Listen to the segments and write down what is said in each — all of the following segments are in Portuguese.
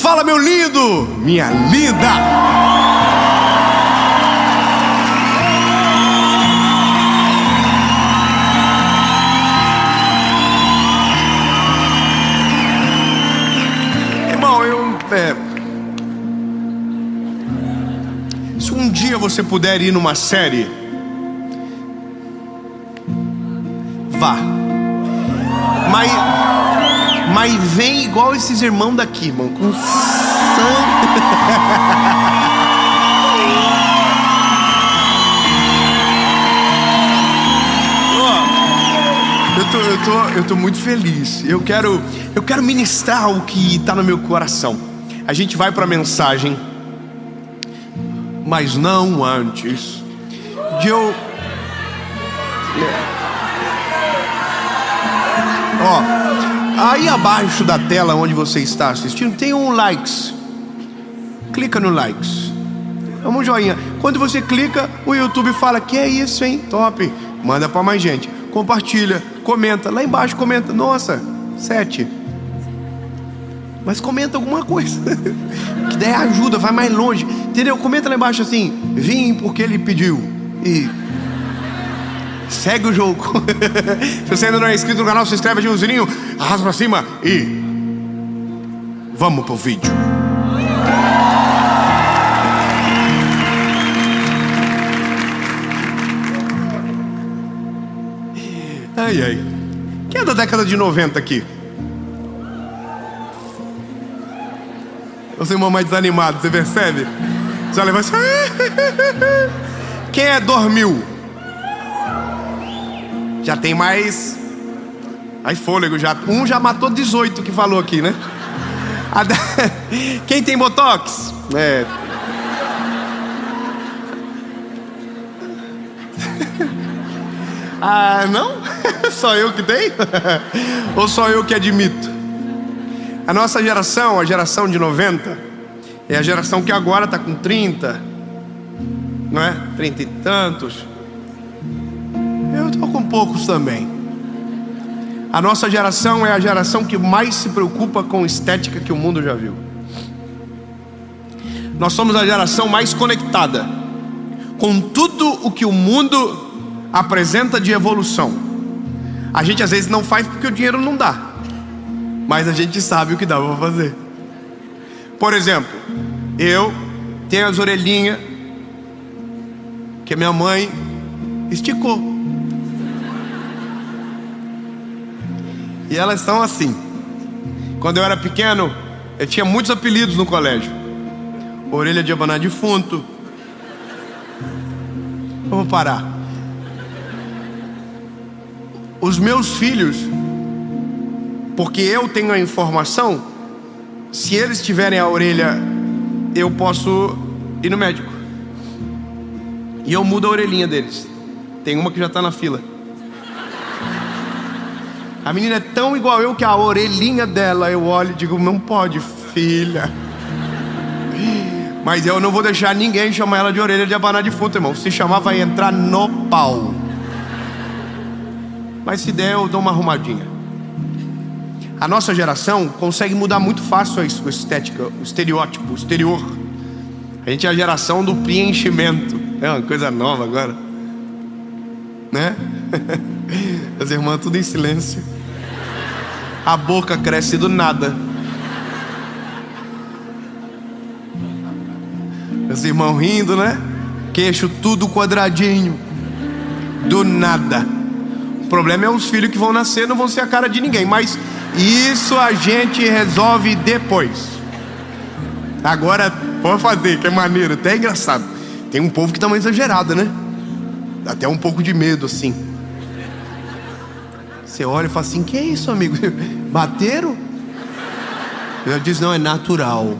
Fala, meu lindo, minha linda. Irmão, se um dia você puder ir numa série, vá. Mas vem igual esses irmãos daqui, irmão, com sangue. Eu tô muito feliz. Eu quero ministrar o que está no meu coração. A gente vai para a mensagem, mas não antes de eu... Aí abaixo da tela onde você está assistindo tem um likes. Clica no likes. Vamos um joinha. Quando você clica, o YouTube fala: que é isso, hein? Top. Manda para mais gente. Compartilha, comenta. Lá embaixo comenta: nossa, 7. Mas comenta alguma coisa. Que daí ajuda, vai mais longe. Entendeu? Comenta lá embaixo assim: vim porque ele pediu. E segue o jogo. Se você ainda não é inscrito no canal, se inscreve, ativa o sininho, arrasta pra cima e vamos pro vídeo. Ai, ai. Quem é da década de 90 aqui? Você é um mais desanimado, você percebe? Você vai levar assim. Quem é 2000? Já tem mais fôlego já. Um já matou 18 que falou aqui, né? Quem tem botox? Não? Só eu que tenho? Ou só eu que admito? A nossa geração, a geração de 90, é a geração que agora está com 30, não é? 30 e tantos. Eu estou com poucos também. A nossa geração é a geração que mais se preocupa com estética que o mundo já viu. Nós somos a geração mais conectada com tudo o que o mundo apresenta de evolução. A gente às vezes não faz porque o dinheiro não dá, mas a gente sabe o que dá para fazer. Por exemplo, eu tenho as orelhinhas que a minha mãe esticou. E elas são assim. Quando eu era pequeno, eu tinha muitos apelidos no colégio: orelha de abanar defunto. Vamos parar. Os meus filhos, porque eu tenho a informação, se eles tiverem a orelha, eu posso ir no médico e eu mudo a orelhinha deles. Tem uma que já está na fila. A menina é tão igual eu que a orelhinha dela, eu olho e digo: não pode, filha. Mas eu não vou deixar ninguém chamar ela de orelha de abanar defunto, irmão. Se chamar, vai entrar no pau. Mas se der, eu dou uma arrumadinha. A nossa geração consegue mudar muito fácil a estética, o estereótipo, o exterior. A gente é a geração do preenchimento. É uma coisa nova agora, né? As irmãs tudo em silêncio. A boca cresce do nada. Os irmãos rindo, né? Queixo tudo quadradinho. Do nada. O problema é os filhos que vão nascer, não vão ser a cara de ninguém. Mas isso a gente resolve depois. Agora pode fazer, que é maneiro, até é engraçado. Tem um povo que tá mais exagerado, né? Dá até um pouco de medo assim. Você olha e fala assim: que é isso, amigo? Bateram? Eu disse: não, é natural.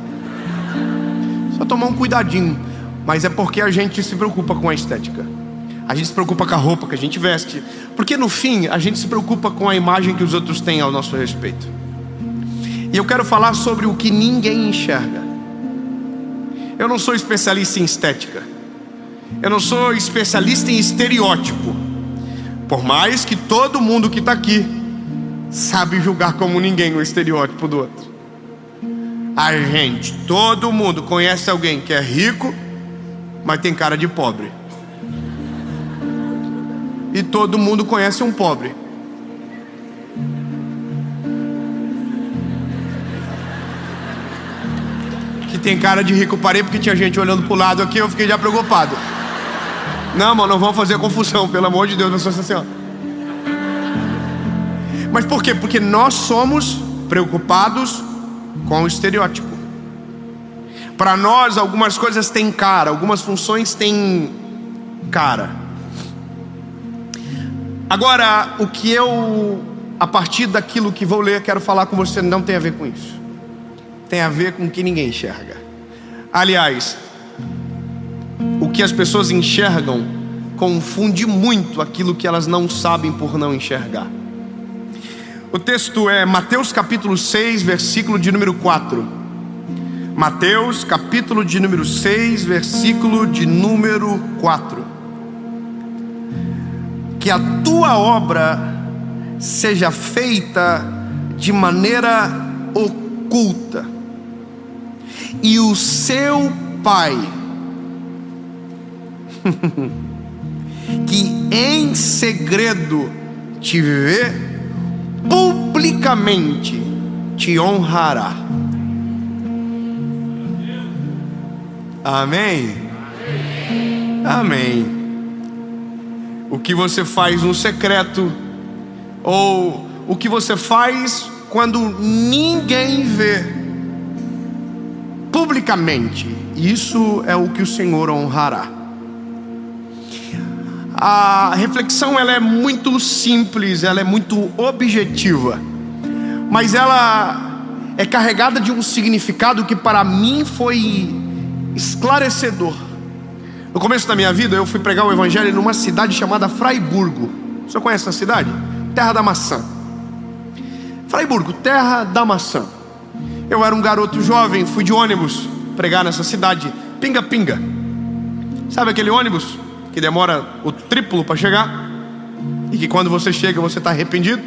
Só tomar um cuidadinho. Mas é porque a gente se preocupa com a estética. A gente se preocupa com a roupa que a gente veste. Porque no fim, a gente se preocupa com a imagem que os outros têm ao nosso respeito. E eu quero falar sobre o que ninguém enxerga. Eu não sou especialista em estética. Eu não sou especialista em estereótipo. Por mais que todo mundo que está aqui sabe julgar como ninguém o estereótipo do outro. Todo mundo conhece alguém que é rico, mas tem cara de pobre. E todo mundo conhece um pobre. Que tem cara de rico. Parei porque tinha gente olhando pro lado aqui, eu fiquei já preocupado. Não, mano, não vamos fazer confusão, pelo amor de Deus, pessoas assim, ó. Mas por quê? Porque nós somos preocupados com o estereótipo. Para nós, algumas coisas têm cara, algumas funções têm cara. Agora, o que eu, a partir daquilo que vou ler, quero falar com você, não tem a ver com isso. Tem a ver com o que ninguém enxerga. Aliás, o que as pessoas enxergam confunde muito aquilo que elas não sabem por não enxergar. O texto é Mateus capítulo 6, versículo de número 4. Mateus capítulo de número 6, versículo de número 4. Que a tua obra seja feita de maneira oculta, e o seu Pai que em segredo te vê, publicamente te honrará. Amém? Amém. O que você faz no secreto, ou o que você faz quando ninguém vê, publicamente, isso é o que o Senhor honrará. A reflexão, ela é muito simples, ela é muito objetiva, mas ela é carregada de um significado que para mim foi esclarecedor. No começo da minha vida, eu fui pregar o evangelho numa cidade chamada Fraiburgo. Você conhece essa cidade? Terra da maçã. Fraiburgo, terra da maçã. Eu era um garoto jovem, fui de ônibus pregar nessa cidade, pinga-pinga. Sabe aquele ônibus que demora o triplo para chegar? E que quando você chega, você está arrependido?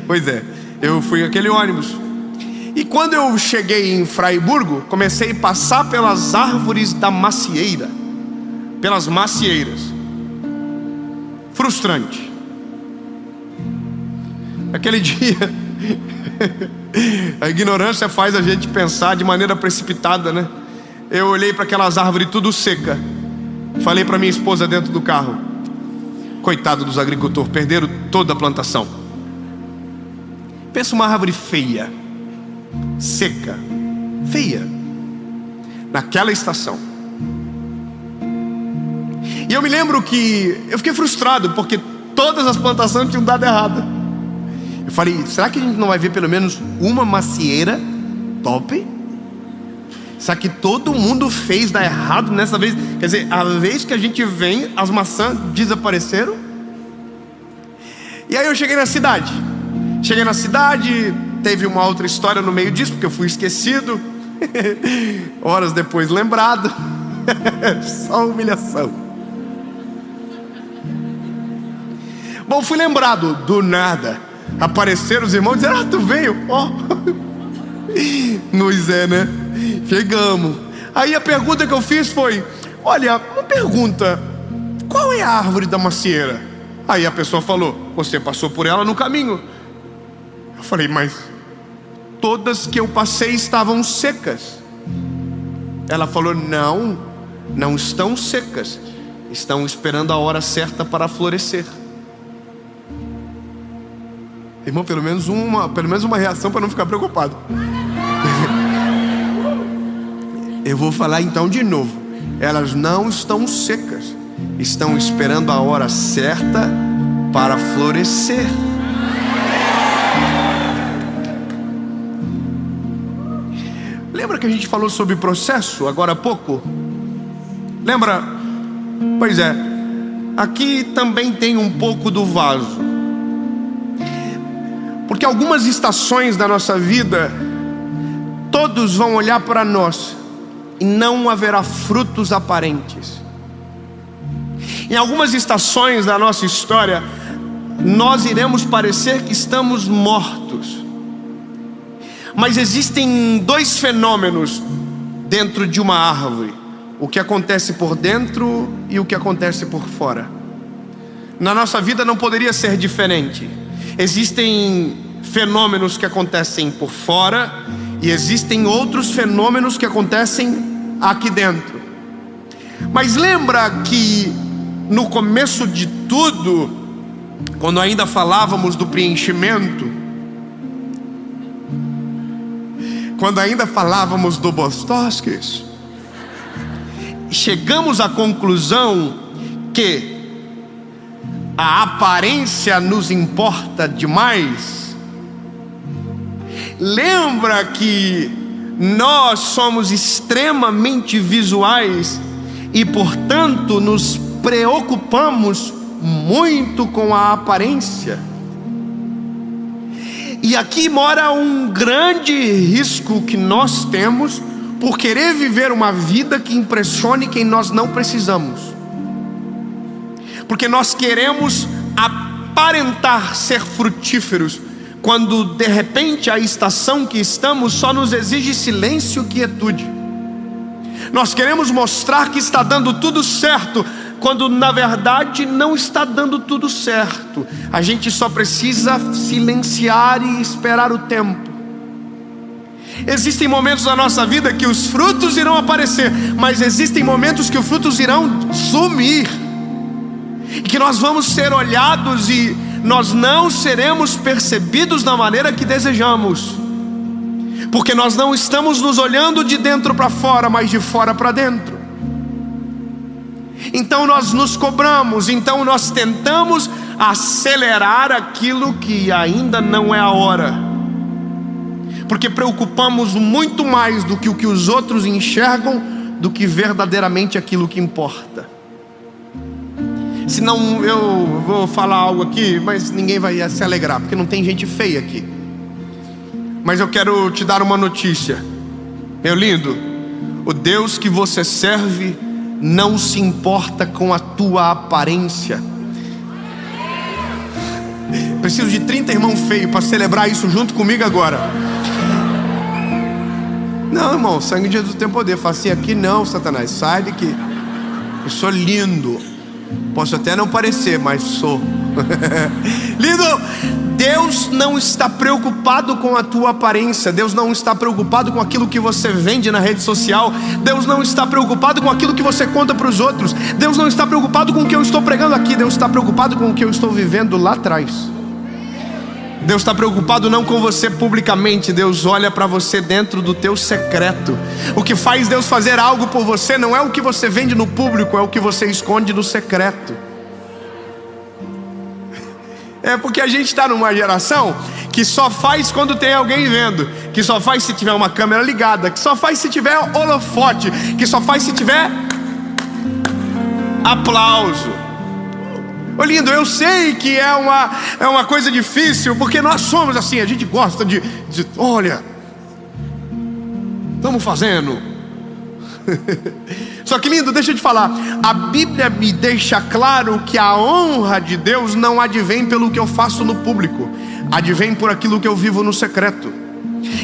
Pois é, eu fui aquele ônibus. E quando eu cheguei em Fraiburgo, comecei a passar pelas árvores da macieira, pelas macieiras. Frustrante. Aquele dia, a ignorância faz a gente pensar de maneira precipitada, né? Eu olhei para aquelas árvores tudo seca. Falei para minha esposa dentro do carro: coitado dos agricultores, perderam toda a plantação. Pensa uma árvore feia, seca, feia, naquela estação. E eu me lembro que eu fiquei frustrado, porque todas as plantações tinham dado errado. Eu falei: será que a gente não vai ver pelo menos uma macieira top? Será que todo mundo fez dar errado nessa vez? Quer dizer, a vez que a gente vem, as maçãs desapareceram. E aí eu cheguei na cidade. Teve uma outra história no meio disso, porque eu fui esquecido. Horas depois lembrado. Só humilhação. Bom, fui lembrado do nada. Apareceram os irmãos e disseram: tu veio? Ó. Nós né? Chegamos. Aí a pergunta que eu fiz foi: olha, uma pergunta, qual é a árvore da macieira? Aí a pessoa falou: você passou por ela no caminho. Eu falei: mas todas que eu passei estavam secas. Ela falou: não estão secas, estão esperando a hora certa para florescer. Irmão, pelo menos uma reação para não ficar preocupado. Eu vou falar então de novo. Elas não estão secas, estão esperando a hora certa para florescer. Lembra que a gente falou sobre processo agora há pouco? Lembra? Pois é, aqui também tem um pouco do vaso. Porque algumas estações da nossa vida, todos vão olhar para nós e não haverá frutos aparentes. Em algumas estações da nossa história, nós iremos parecer que estamos mortos. Mas existem dois fenômenos dentro de uma árvore: o que acontece por dentro e o que acontece por fora. Na nossa vida não poderia ser diferente. Existem fenômenos que acontecem por fora e existem outros fenômenos que acontecem aqui dentro. Mas lembra que no começo de tudo, quando ainda falávamos do preenchimento, quando ainda falávamos do Bostóskis, chegamos à conclusão que a aparência nos importa demais. Lembra que nós somos extremamente visuais e, portanto, nos preocupamos muito com a aparência. E aqui mora um grande risco que nós temos por querer viver uma vida que impressione quem nós não precisamos. Porque nós queremos aparentar ser frutíferos, quando de repente a estação que estamos só nos exige silêncio e quietude. Nós queremos mostrar que está dando tudo certo, quando na verdade não está dando tudo certo. A gente só precisa silenciar e esperar o tempo. Existem momentos da nossa vida que os frutos irão aparecer, mas existem momentos que os frutos irão sumir, e que nós vamos ser olhados e nós não seremos percebidos da maneira que desejamos, porque nós não estamos nos olhando de dentro para fora, mas de fora para dentro. Então nós nos cobramos, então nós tentamos acelerar aquilo que ainda não é a hora, porque preocupamos muito mais do que o que os outros enxergam, do que verdadeiramente aquilo que importa. Senão eu vou falar algo aqui, mas ninguém vai se alegrar, porque não tem gente feia aqui. Mas eu quero te dar uma notícia, meu lindo: o Deus que você serve não se importa com a tua aparência. Preciso de 30 irmãos feios para celebrar isso junto comigo agora. Não, irmão, o sangue de Jesus tem poder. Fala assim: aqui não, Satanás, sai daqui. Eu sou lindo. Posso até não parecer, mas sou. Lindo! Deus não está preocupado com a tua aparência. Deus não está preocupado com aquilo que você vende na rede social. Deus não está preocupado com aquilo que você conta para os outros. Deus não está preocupado com o que eu estou pregando aqui. Deus está preocupado com o que eu estou vivendo lá atrás. Deus está preocupado não com você publicamente. Deus olha para você dentro do teu secreto. O que faz Deus fazer algo por você não é o que você vende no público, é o que você esconde no secreto. É porque a gente está numa geração que só faz quando tem alguém vendo, que só faz se tiver uma câmera ligada, que só faz se tiver holofote, que só faz se tiver aplauso. Ô lindo, eu sei que é uma coisa difícil, porque nós somos assim, a gente gosta de olha, estamos fazendo. Só que lindo, deixa eu te falar, a Bíblia me deixa claro que a honra de Deus não advém pelo que eu faço no público, advém por aquilo que eu vivo no secreto.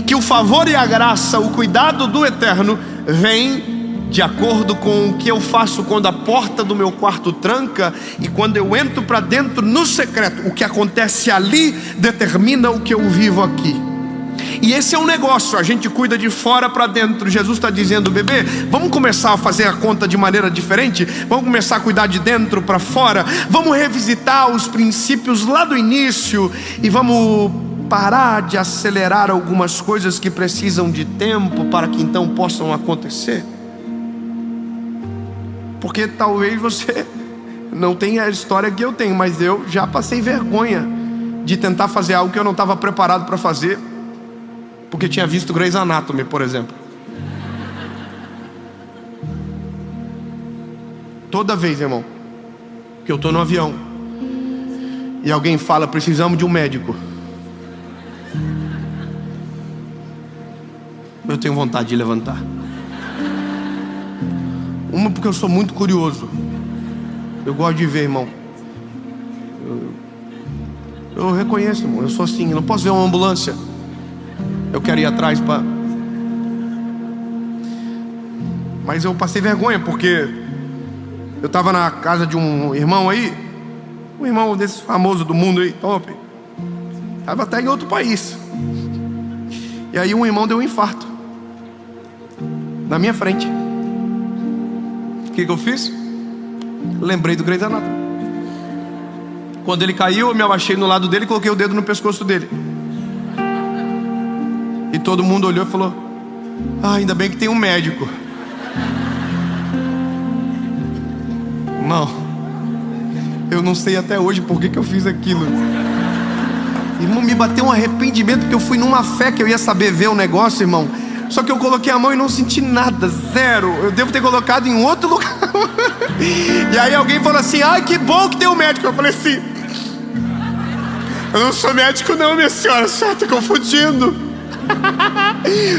Que o favor e a graça, o cuidado do Eterno vem de acordo com o que eu faço quando a porta do meu quarto tranca e quando eu entro para dentro no secreto. O que acontece ali determina o que eu vivo aqui. E esse é um negócio, a gente cuida de fora para dentro. Jesus está dizendo: bebê, vamos começar a fazer a conta de maneira diferente? Vamos começar a cuidar de dentro para fora? Vamos revisitar os princípios lá do início e vamos parar de acelerar algumas coisas que precisam de tempo para que então possam acontecer? Porque talvez você não tenha a história que eu tenho, mas eu já passei vergonha de tentar fazer algo que eu não estava preparado para fazer, porque tinha visto Grey's Anatomy, por exemplo. Toda vez, irmão, que eu estou no avião e alguém fala: precisamos de um médico, eu tenho vontade de levantar. Uma, porque eu sou muito curioso. Eu gosto de ver, irmão. Eu reconheço, irmão. Eu sou assim. Eu não posso ver uma ambulância. Eu quero ir atrás para... Mas eu passei vergonha, porque eu estava na casa de um irmão aí, um irmão desse famoso do mundo aí, top. Estava até em outro país. E aí um irmão deu um infarto na minha frente. O que eu fiz? Lembrei do Grey's Anatomy. Quando ele caiu, eu me abaixei no lado dele e coloquei o dedo no pescoço dele. E todo mundo olhou e falou: ah, ainda bem que tem um médico. Não, eu não sei até hoje por que eu fiz aquilo. Irmão, me bateu um arrependimento, porque eu fui numa fé que eu ia saber ver o negócio, irmão. Só que eu coloquei a mão e não senti nada, zero. Eu devo ter colocado em outro lugar. E aí alguém falou assim: ai, que bom que tem um médico. Eu falei assim: eu não sou médico não, minha senhora, só tô confundindo.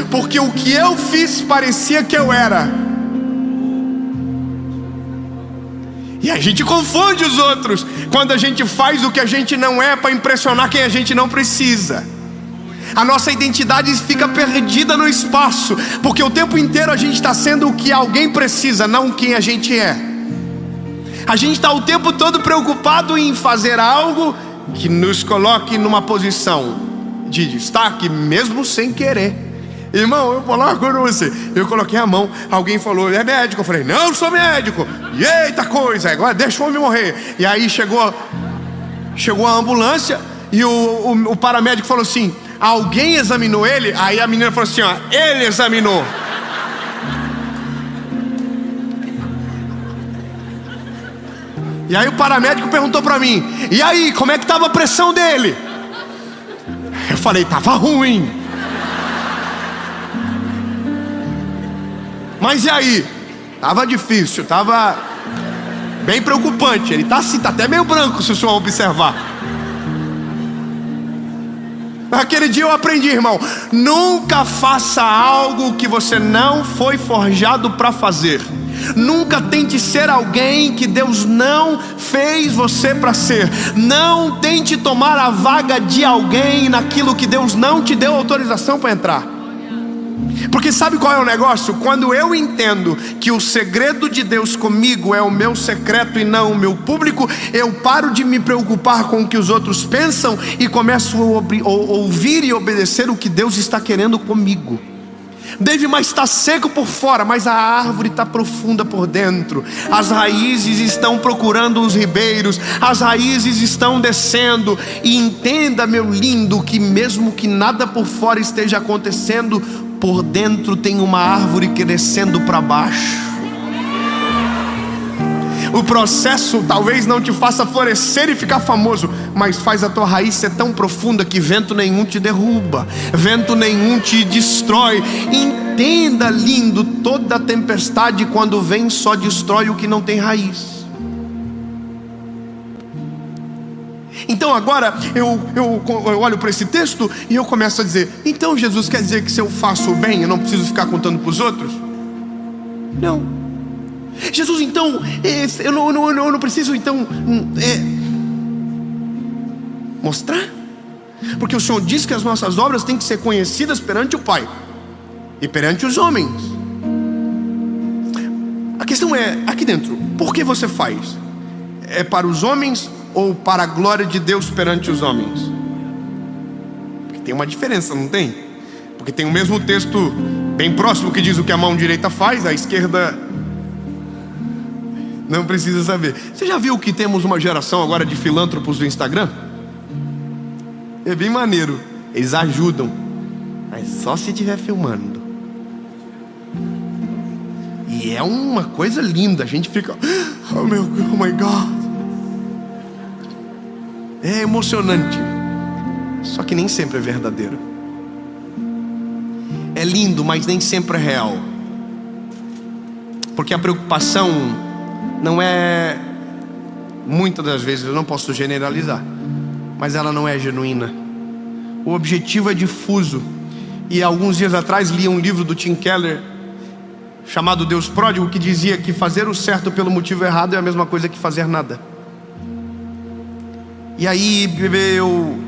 Porque o que eu fiz parecia que eu era. E a gente confunde os outros quando a gente faz o que a gente não é para impressionar quem a gente não precisa. A nossa identidade fica perdida no espaço, porque o tempo inteiro a gente está sendo o que alguém precisa, não quem a gente é. A gente está o tempo todo preocupado em fazer algo que nos coloque numa posição de destaque, mesmo sem querer. Irmão, eu vou lá com você. Eu coloquei a mão, alguém falou: é médico? Eu falei: não, eu sou médico. E eita coisa, agora deixa o homem morrer. E aí chegou a ambulância e o paramédico falou assim: alguém examinou ele? Aí a menina falou assim: ó, ele examinou. E aí o paramédico perguntou pra mim: e aí, como é que tava a pressão dele? Eu falei: tava ruim. Mas e aí? Tava difícil, tava bem preocupante. Ele tá assim, tá até meio branco, se o senhor observar. Naquele dia eu aprendi, irmão: nunca faça algo que você não foi forjado para fazer. Nunca tente ser alguém que Deus não fez você para ser. Não tente tomar a vaga de alguém naquilo que Deus não te deu autorização para entrar. Porque sabe qual é o negócio? Quando eu entendo que o segredo de Deus comigo é o meu secreto e não o meu público, eu paro de me preocupar com o que os outros pensam e começo a ouvir e obedecer o que Deus está querendo comigo. Deve mais estar seco por fora, mas a árvore está profunda por dentro. As raízes estão procurando os ribeiros, as raízes estão descendo. E entenda, meu lindo, que mesmo que nada por fora esteja acontecendo, por dentro tem uma árvore crescendo para baixo. O processo talvez não te faça florescer e ficar famoso, mas faz a tua raiz ser tão profunda que vento nenhum te derruba, vento nenhum te destrói. Entenda, lindo, toda tempestade quando vem só destrói o que não tem raiz. Então agora eu olho para esse texto e eu começo a dizer: então Jesus quer dizer que se eu faço o bem eu não preciso ficar contando para os outros? Não. Jesus, então, eu não preciso então mostrar? Porque o Senhor diz que as nossas obras têm que ser conhecidas perante o Pai e perante os homens. A questão é, aqui dentro, por que você faz? É para os homens ou para a glória de Deus perante os homens? Porque tem uma diferença, não tem? Porque tem o mesmo texto bem próximo que diz o que a mão direita faz, a esquerda não precisa saber. Você já viu que temos uma geração agora de filântropos do Instagram? É bem maneiro. Eles ajudam, mas só se estiver filmando. E é uma coisa linda. A gente fica: oh my God. É emocionante. Só que nem sempre é verdadeiro. É lindo, mas nem sempre é real. Porque a preocupação não é, muitas das vezes, eu não posso generalizar, mas ela não é genuína. O objetivo é difuso. E alguns dias atrás li um livro do Tim Keller chamado Deus Pródigo, que dizia que fazer o certo pelo motivo errado é a mesma coisa que fazer nada. E aí, bebê, eu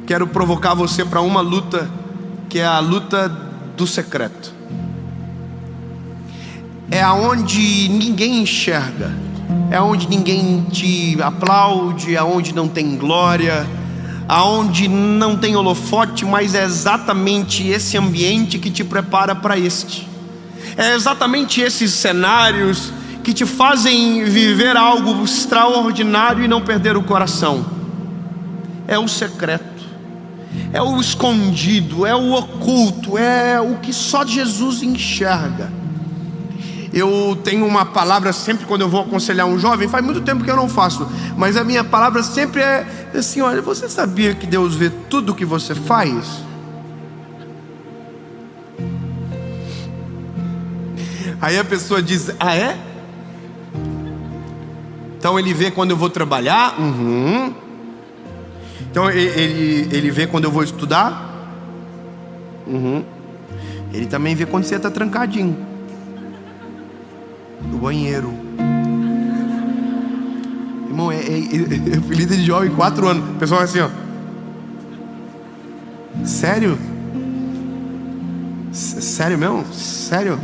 quero provocar você para uma luta que é a luta do secreto. É aonde ninguém enxerga, é onde ninguém te aplaude, é onde não tem glória, aonde não tem holofote, mas é exatamente esse ambiente que te prepara para este. É exatamente esses cenários que te fazem viver algo extraordinário e não perder o coração. É o secreto, é o escondido, é o oculto, é o que só Jesus enxerga. Eu tenho uma palavra sempre quando eu vou aconselhar um jovem, faz muito tempo que eu não faço, mas a minha palavra sempre é assim: olha, você sabia que Deus vê tudo o que você faz? Aí a pessoa diz: ah, é? Então ele vê quando eu vou trabalhar? Então ele vê quando eu vou estudar? Ele também vê quando você está trancadinho no banheiro. Irmão, é líder de jovem, 4 anos. O pessoal é assim, ó. Sério? Sério mesmo? Sério?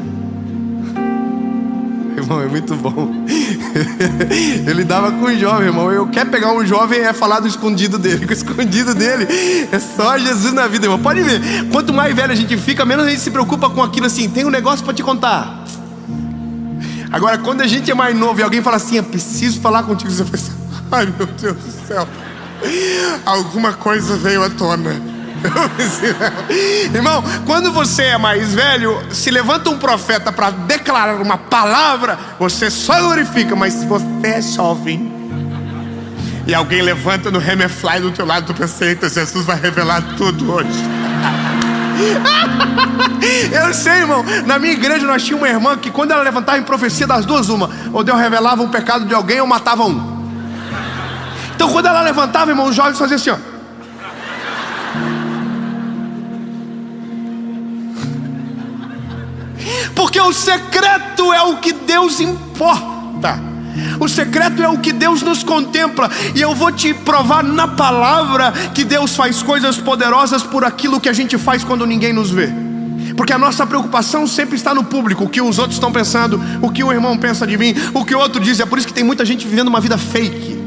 Irmão, é muito bom. Eu lidava com um jovem, irmão. Eu quero pegar um jovem é falar do escondido dele. O escondido dele é só Jesus na vida, irmão. Pode ver, quanto mais velho a gente fica, menos a gente se preocupa com aquilo assim. Tem um negócio para te contar. Agora, quando a gente é mais novo e alguém fala assim: eu preciso falar contigo, você fala assim: ai meu Deus do céu, alguma coisa veio à tona. Irmão, quando você é mais velho, se levanta um profeta para declarar uma palavra, você só glorifica. Mas se você é jovem e alguém levanta no Hammerfly do teu lado, tu pensa: eita, Jesus vai revelar tudo hoje. Eu sei, irmão, na minha igreja nós tínhamos uma irmã que quando ela levantava em profecia, das duas uma: ou Deus revelava um pecado de alguém ou matava um. Então quando ela levantava, irmão, os jovens faziam assim, ó. Porque o secreto é o que Deus importa. O secreto é o que Deus nos contempla. E eu vou te provar na palavra que Deus faz coisas poderosas por aquilo que a gente faz quando ninguém nos vê. Porque a nossa preocupação sempre está no público. O que os outros estão pensando, o que o irmão pensa de mim, o que o outro diz. É por isso que tem muita gente vivendo uma vida fake.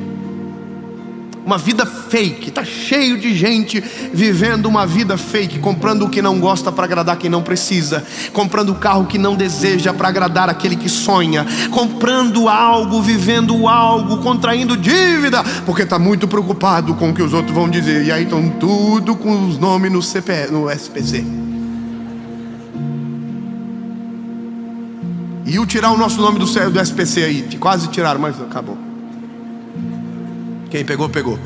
Uma vida fake. Está cheio de gente vivendo uma vida fake, comprando o que não gosta para agradar quem não precisa, comprando o carro que não deseja para agradar aquele que sonha, comprando algo, vivendo algo, contraindo dívida, porque está muito preocupado com o que os outros vão dizer. E aí estão tudo com os nomes no SPC. E o tirar o nosso nome do SPC aí, quase tiraram, mas acabou. Quem pegou, pegou.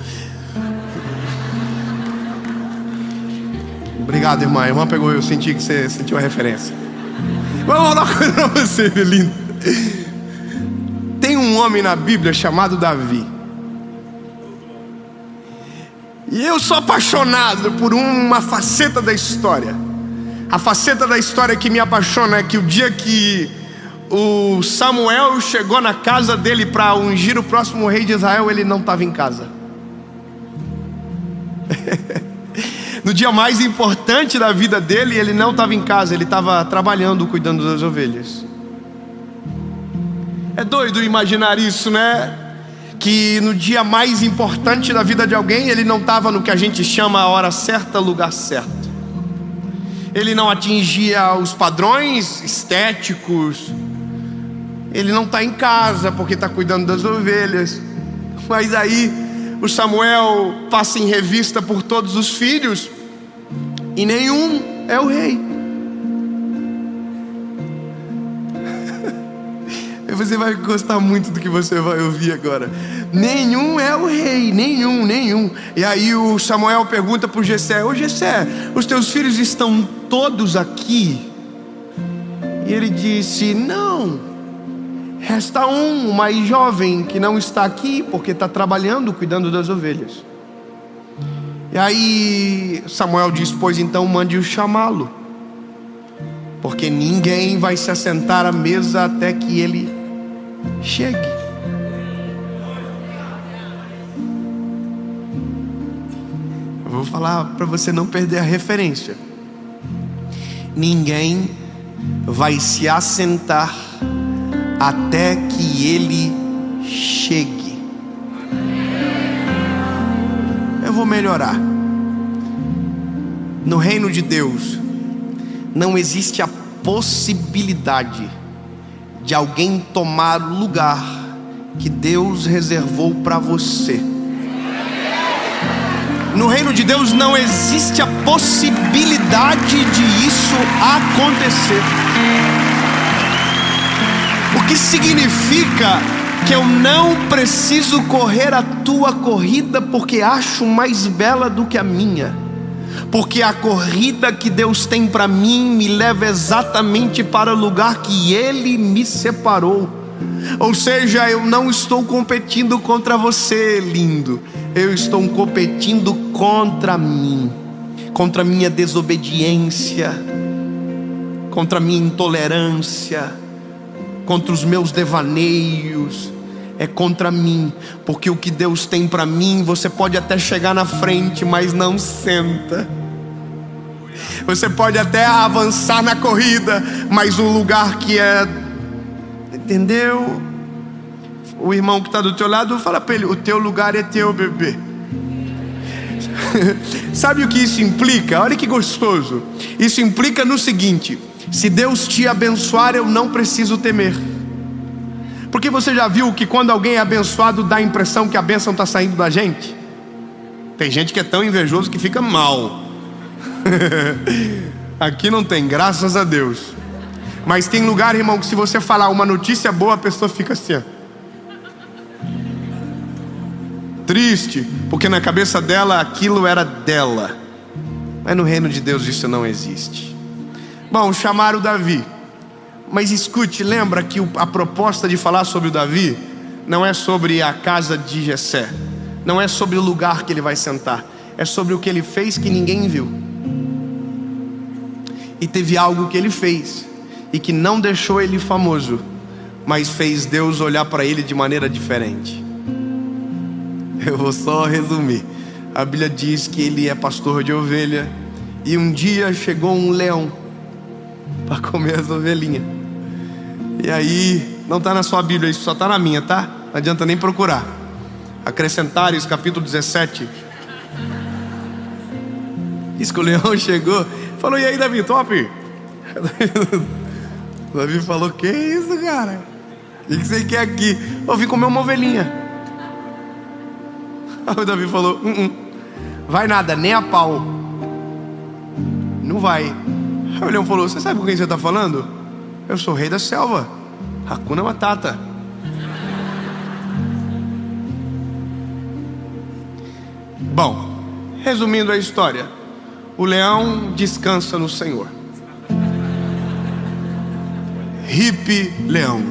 Obrigado, irmã. A irmã pegou, eu senti que você sentiu a referência. Vamos falar uma coisa pra você, meu lindo. Tem um homem na Bíblia chamado Davi. E eu sou apaixonado por uma faceta da história. A faceta da história que me apaixona é que o dia que o Samuel chegou na casa dele para ungir o próximo rei de Israel, ele não estava em casa. No dia mais importante da vida dele, ele não estava em casa, ele estava trabalhando, cuidando das ovelhas. É doido imaginar isso, né? Que no dia mais importante da vida de alguém, ele não estava no que a gente chama a hora certa, lugar certo. Ele não atingia os padrões estéticos. Ele não está em casa porque está cuidando das ovelhas. Mas aí o Samuel passa em revista por todos os filhos e nenhum é o rei. Você vai gostar muito do que você vai ouvir agora. Nenhum é o rei, nenhum. E aí o Samuel pergunta para o Jessé: ô Jessé, os teus filhos estão todos aqui? E ele disse: não, resta um, o mais jovem, que não está aqui porque está trabalhando, cuidando das ovelhas. E aí Samuel diz: pois então mande-o chamá-lo, porque ninguém vai se assentar à mesa até que ele chegue. Eu vou falar para você não perder a referência. ninguém vai se assentar até que ele chegue. Eu vou melhorar. No reino de Deus não existe a possibilidade de alguém tomar o lugar que Deus reservou para você. No reino de Deus não existe a possibilidade de isso acontecer. O que significa que eu não preciso correr a tua corrida porque acho mais bela do que a minha. Porque a corrida que Deus tem para mim me leva exatamente para o lugar que Ele me separou. Ou seja, eu não estou competindo contra você, lindo. Eu estou competindo contra mim, contra minha desobediência, contra minha intolerância, contra os meus devaneios. É contra mim, porque o que Deus tem para mim, você pode até chegar na frente, mas não senta. Você pode até avançar na corrida, mas um lugar que é, entendeu? O irmão que está do teu lado, fala para ele: o teu lugar é teu, bebê. Sabe o que isso implica? Olha que gostoso. Isso implica no seguinte: se Deus te abençoar, eu não preciso temer. Porque você já viu que quando alguém é abençoado, dá a impressão que a bênção está saindo da gente? Tem gente que é tão invejoso que fica mal. Aqui não tem, graças a Deus. Mas tem lugar, irmão, que se você falar uma notícia boa, a pessoa fica assim, ó, triste, porque na cabeça dela aquilo era dela. Mas no reino de Deus isso não existe. Bom, chamaram Davi. Mas escute, lembra que a proposta de falar sobre o Davi não é sobre a casa de Jessé, não é sobre o lugar que ele vai sentar, é sobre o que ele fez que ninguém viu. E teve algo que ele fez e que não deixou ele famoso, mas fez Deus olhar para ele de maneira diferente. Eu vou só resumir. A Bíblia diz que ele é pastor de ovelha, e um dia chegou um leão para comer as ovelhinhas. E aí, não está na sua Bíblia, isso só está na minha, tá? Não adianta nem procurar. Acrescentares, capítulo 17. Diz que o leão chegou, falou: e aí, Davi, top? Davi falou: que isso, cara? O que você quer aqui? Eu vim comer uma ovelhinha. Aí o Davi falou: vai nada, nem a pau. Não vai. Aí o leão falou: você sabe com quem você está falando? Eu sou o rei da selva, Hakuna Matata. Bom, resumindo a história, o leão descansa no Senhor. Hippie leão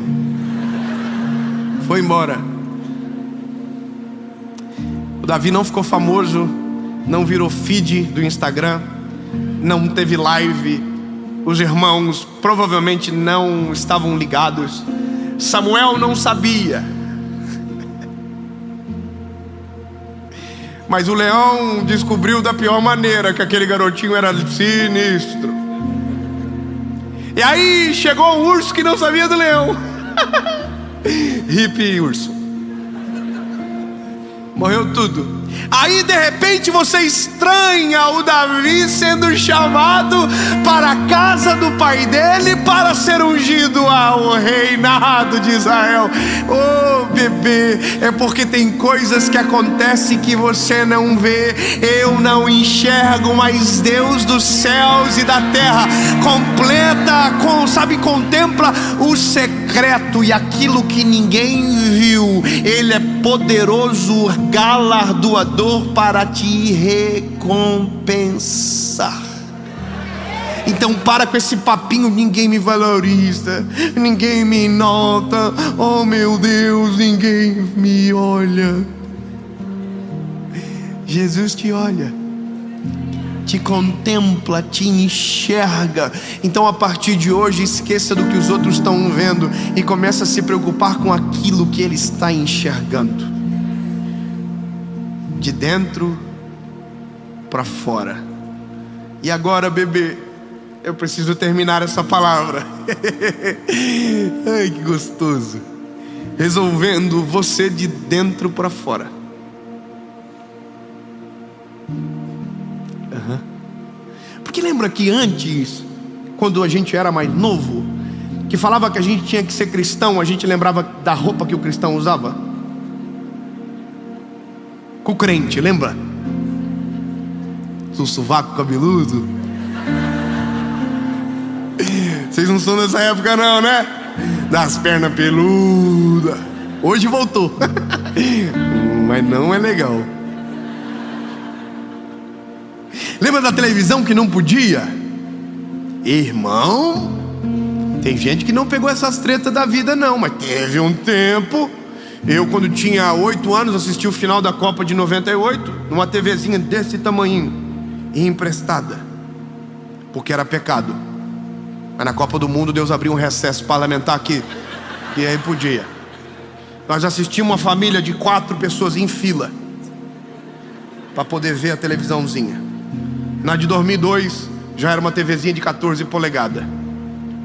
foi embora. O Davi não ficou famoso, não virou feed do Instagram, não teve live. Os irmãos provavelmente não estavam ligados. Samuel não sabia. Mas o leão descobriu da pior maneira que aquele garotinho era sinistro. E aí chegou um urso que não sabia do leão. Hippie urso. Morreu tudo. Aí de repente você estranha o Davi sendo chamado para a casa do pai dele para ser ungido ao reinado de Israel. Oh, bebê, é porque tem coisas que acontecem que você não vê. Eu não enxergo, mas Deus dos céus e da terra contempla o secreto e aquilo que ninguém viu. Ele é poderoso, galardoador para te recompensar. Então para com esse papinho: ninguém me valoriza, ninguém me nota, oh meu Deus, ninguém me olha. Jesus te olha, te contempla, te enxerga. Então a partir de hoje esqueça do que os outros estão vendo e comece a se preocupar com aquilo que Ele está enxergando. De dentro para fora. E agora, bebê, Eu preciso terminar essa palavra. Ai, que gostoso. Resolvendo você de dentro para fora. Porque lembra que antes, quando a gente era mais novo, que falava que a gente tinha que ser cristão, a gente lembrava da roupa que o cristão usava? Com o crente, lembra? O sovaco cabeludo. Vocês não são dessa época não, né? Das pernas peludas. Hoje voltou. Mas não é legal. Lembra da televisão que não podia? Irmão, tem gente que não pegou essas tretas da vida não, mas teve um tempo. Eu, quando tinha 8 anos, assisti o final da Copa de 98 numa TVzinha desse tamanho, emprestada, porque era pecado. Mas na Copa do Mundo Deus abriu um recesso parlamentar aqui, e aí podia. Nós assistimos uma família de 4 pessoas em fila para poder ver a televisãozinha. Na de 2002 já era uma TVzinha de 14 polegadas,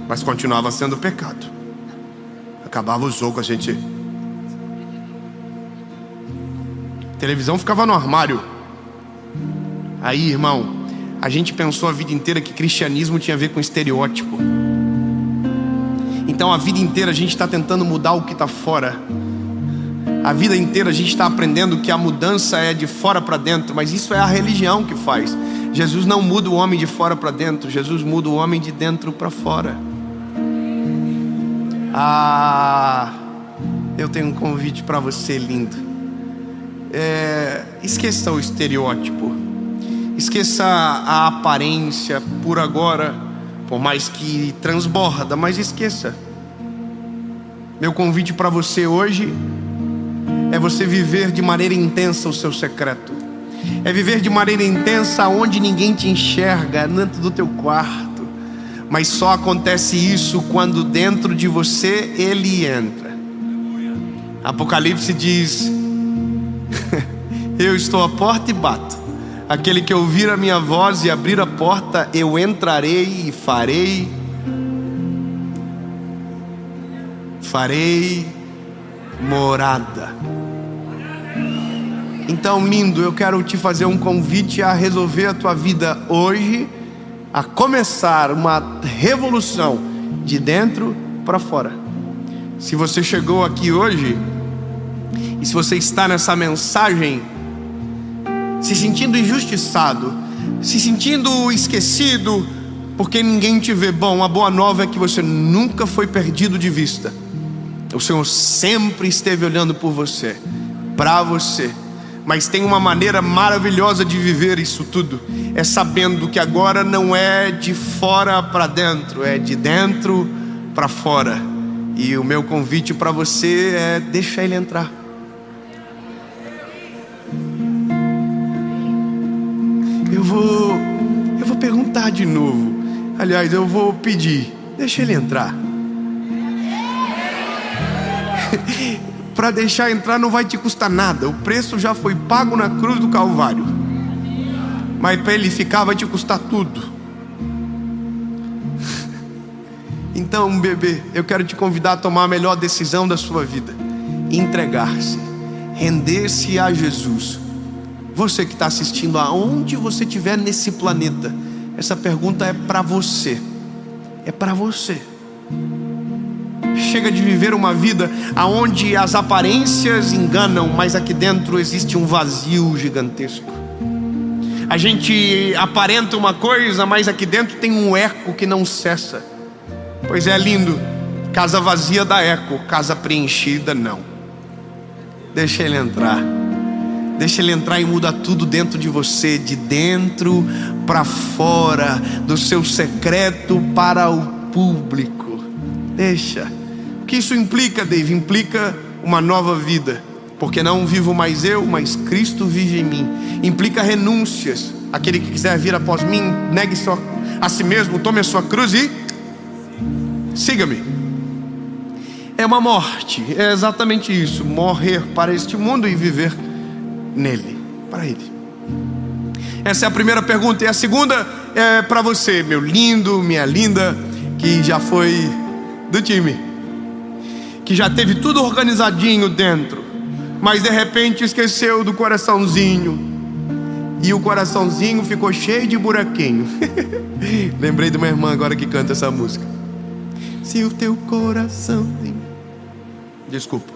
mas continuava sendo pecado. Acabava o jogo, a gente... A televisão ficava no armário. Aí, irmão, a gente pensou a vida inteira que cristianismo tinha a ver com estereótipo. Então a vida inteira a gente está tentando mudar o que está fora. A vida inteira a gente está aprendendo que a mudança é de fora para dentro, mas isso é a religião que faz. Jesus não muda o homem de fora para dentro, Jesus muda o homem de dentro para fora. Eu tenho um convite para você, lindo. Esqueça o estereótipo, esqueça a aparência por agora, por mais que transborda, mas esqueça. Meu convite para você hoje é você viver de maneira intensa o seu secreto. É viver de maneira intensa onde ninguém te enxerga, dentro do teu quarto. Mas só acontece isso quando dentro de você Ele entra. Apocalipse diz: eu estou à porta e bato. Aquele que ouvir a minha voz e abrir a porta, eu entrarei e farei morada. Então, lindo, eu quero te fazer um convite a resolver a tua vida hoje, a começar uma revolução de dentro para fora. Se você chegou aqui hoje e se você está nessa mensagem se sentindo injustiçado, se sentindo esquecido porque ninguém te vê, bom, a boa nova é que você nunca foi perdido de vista. O Senhor sempre esteve olhando por você, para você. Mas tem uma maneira maravilhosa de viver isso tudo, é sabendo que agora não é de fora para dentro, é de dentro para fora. E o meu convite para você é: deixa Ele entrar. Eu vou perguntar de novo. Aliás, eu vou pedir: deixa Ele entrar. Para deixar entrar não vai te custar nada. O preço já foi pago na cruz do Calvário. Mas para Ele ficar vai te custar tudo. Então, bebê, eu quero te convidar a tomar a melhor decisão da sua vida: entregar-se, render-se a Jesus. Você que está assistindo, aonde você estiver nesse planeta, essa pergunta é para você. É para você. Chega de viver uma vida onde as aparências enganam, mas aqui dentro existe um vazio gigantesco. A gente aparenta uma coisa, mas aqui dentro tem um eco que não cessa. Pois é, lindo, casa vazia dá eco, casa preenchida não. Deixa Ele entrar. Deixa Ele entrar e muda tudo dentro de você, de dentro para fora, do seu secreto para o público. Deixa. O que isso implica, Dave? Implica uma nova vida, porque não vivo mais eu, mas Cristo vive em mim. Implica renúncias. Aquele que quiser vir após mim, negue a si mesmo, tome a sua cruz e siga-me. É uma morte, é exatamente isso: morrer para este mundo e viver nele, para Ele. Essa é a primeira pergunta. E a segunda é para você, meu lindo, minha linda, que já foi do time, que já teve tudo organizadinho dentro, mas de repente esqueceu do coraçãozinho, e o coraçãozinho ficou cheio de buraquinho. Lembrei de uma irmã agora que canta essa música. Se o teu coraçãozinho... Desculpa.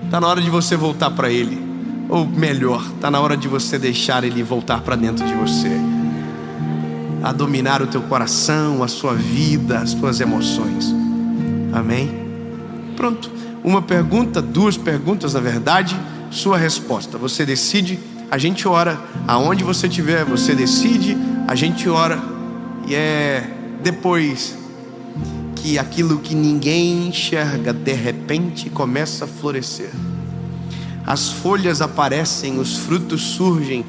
Tá na hora de você voltar para Ele. Ou melhor, tá na hora de você deixar Ele voltar para dentro de você, a dominar o teu coração, a sua vida, as tuas emoções. Amém? Pronto. Uma pergunta, duas perguntas na verdade, sua resposta. Você decide, a gente ora. Aonde você estiver, você decide, a gente ora. E é depois que aquilo que ninguém enxerga de repente começa a florescer. As folhas aparecem, os frutos surgem,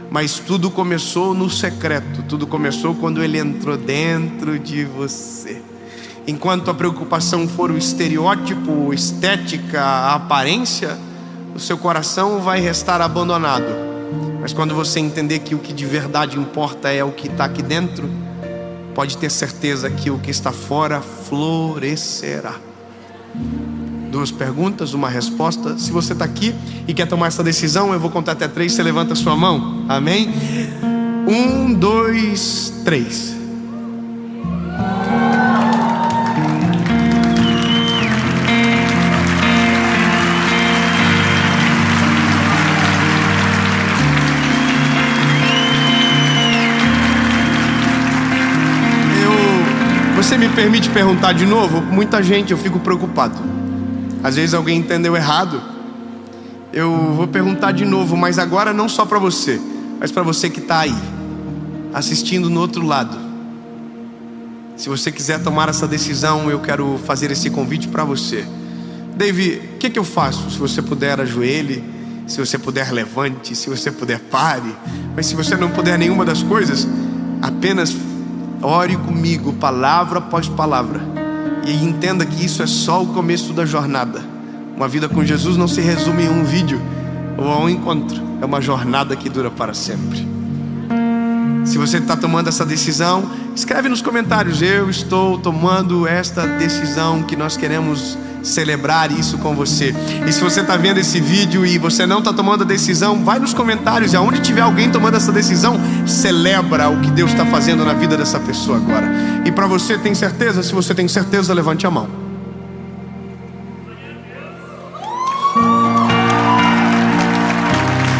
mas tudo começou no secreto. Tudo começou quando Ele entrou dentro de você. Enquanto a preocupação for o estereótipo, estética, a aparência, o seu coração vai restar abandonado. Mas quando você entender que o que de verdade importa é o que está aqui dentro, pode ter certeza que o que está fora florescerá. Duas perguntas, uma resposta. Se você está aqui e quer tomar essa decisão, eu vou contar até 3, você levanta a sua mão. Amém? 1, 2, 3. Você me permite perguntar de novo? Muita gente, eu fico preocupado. Às vezes alguém entendeu errado. Eu vou perguntar de novo, mas agora não só para você, mas para você que está aí, assistindo no outro lado. Se você quiser tomar essa decisão, eu quero fazer esse convite para você. David, o que eu faço? Se você puder, ajoelhe. Se você puder, levante. Se você puder, pare. Mas se você não puder nenhuma das coisas, apenas ore comigo, palavra após palavra. E entenda que isso é só o começo da jornada. Uma vida com Jesus não se resume em um vídeo ou a um encontro. É uma jornada que dura para sempre. Se você está tomando essa decisão, escreve nos comentários: eu estou tomando esta decisão, que nós queremos celebrar isso com você. E se você está vendo esse vídeo e você não está tomando a decisão, vai nos comentários, e aonde tiver alguém tomando essa decisão, celebra o que Deus está fazendo na vida dessa pessoa agora. E para você, tem certeza? Se você tem certeza, levante a mão.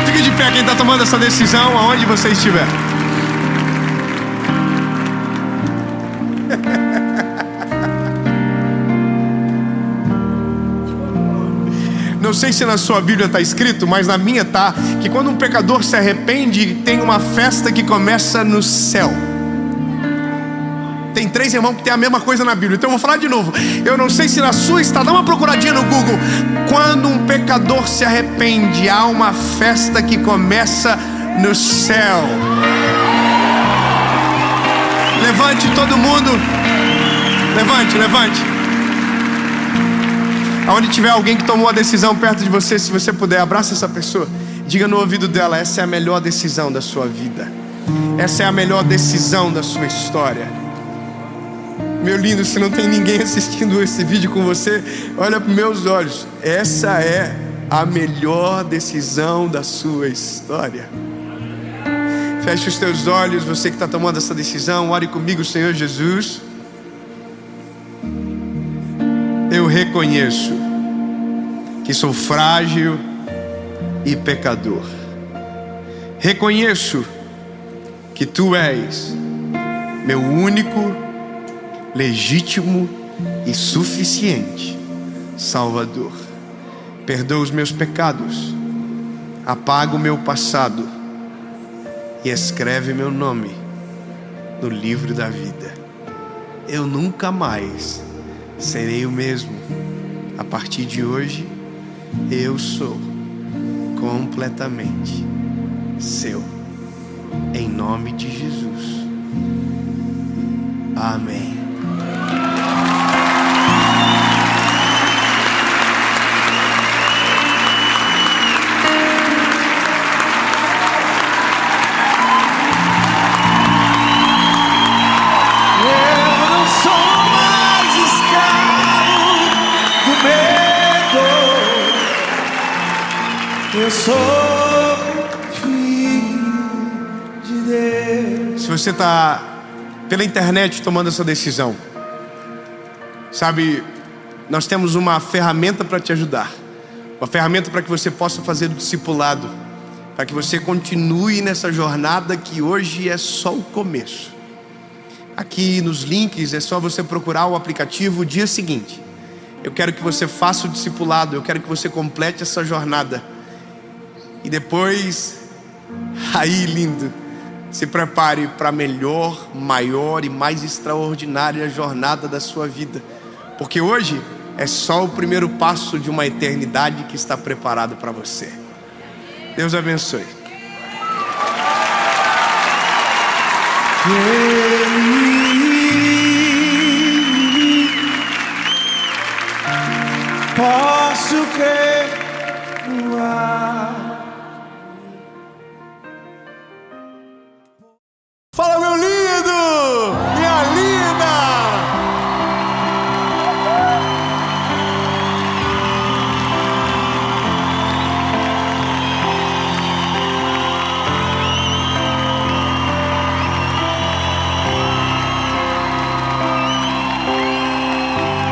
Fique de pé quem está tomando essa decisão, aonde você estiver. Não sei se na sua Bíblia está escrito, mas na minha está, que quando um pecador se arrepende, tem uma festa que começa no céu. Tem 3 irmãos que tem a mesma coisa na Bíblia, então eu vou falar de novo. Eu não sei se na sua está, dá uma procuradinha no Google. Quando um pecador se arrepende, há uma festa que começa no céu. Levante todo mundo. Levante. Aonde tiver alguém que tomou a decisão perto de você, se você puder, abraça essa pessoa. Diga no ouvido dela: essa é a melhor decisão da sua vida. Essa é a melhor decisão da sua história. Meu lindo, se não tem ninguém assistindo esse vídeo com você, olha para os meus olhos. Essa é a melhor decisão da sua história. Feche os teus olhos, você que está tomando essa decisão. Ore comigo. Senhor Jesus, eu reconheço que sou frágil e pecador. Reconheço que Tu és meu único, legítimo e suficiente Salvador. Perdoa os meus pecados, apaga o meu passado e escreve meu nome no livro da vida. Eu nunca mais serei o mesmo. A partir de hoje, eu sou completamente seu. Em nome de Jesus. Amém. sou filho de Deus. Se você está pela internet tomando essa decisão, sabe, nós temos uma ferramenta para te ajudar. Uma ferramenta para que você possa fazer o discipulado, para que você continue nessa jornada que hoje é só o começo. Aqui nos links é só você procurar o aplicativo o dia seguinte. Eu quero que você faça o discipulado, eu quero que você complete essa jornada. E depois, aí lindo, se prepare para a melhor, maior e mais extraordinária jornada da sua vida. Porque hoje é só o primeiro passo de uma eternidade que está preparado para você. Deus abençoe. Posso crer no ar. Fala, meu lindo! Minha linda!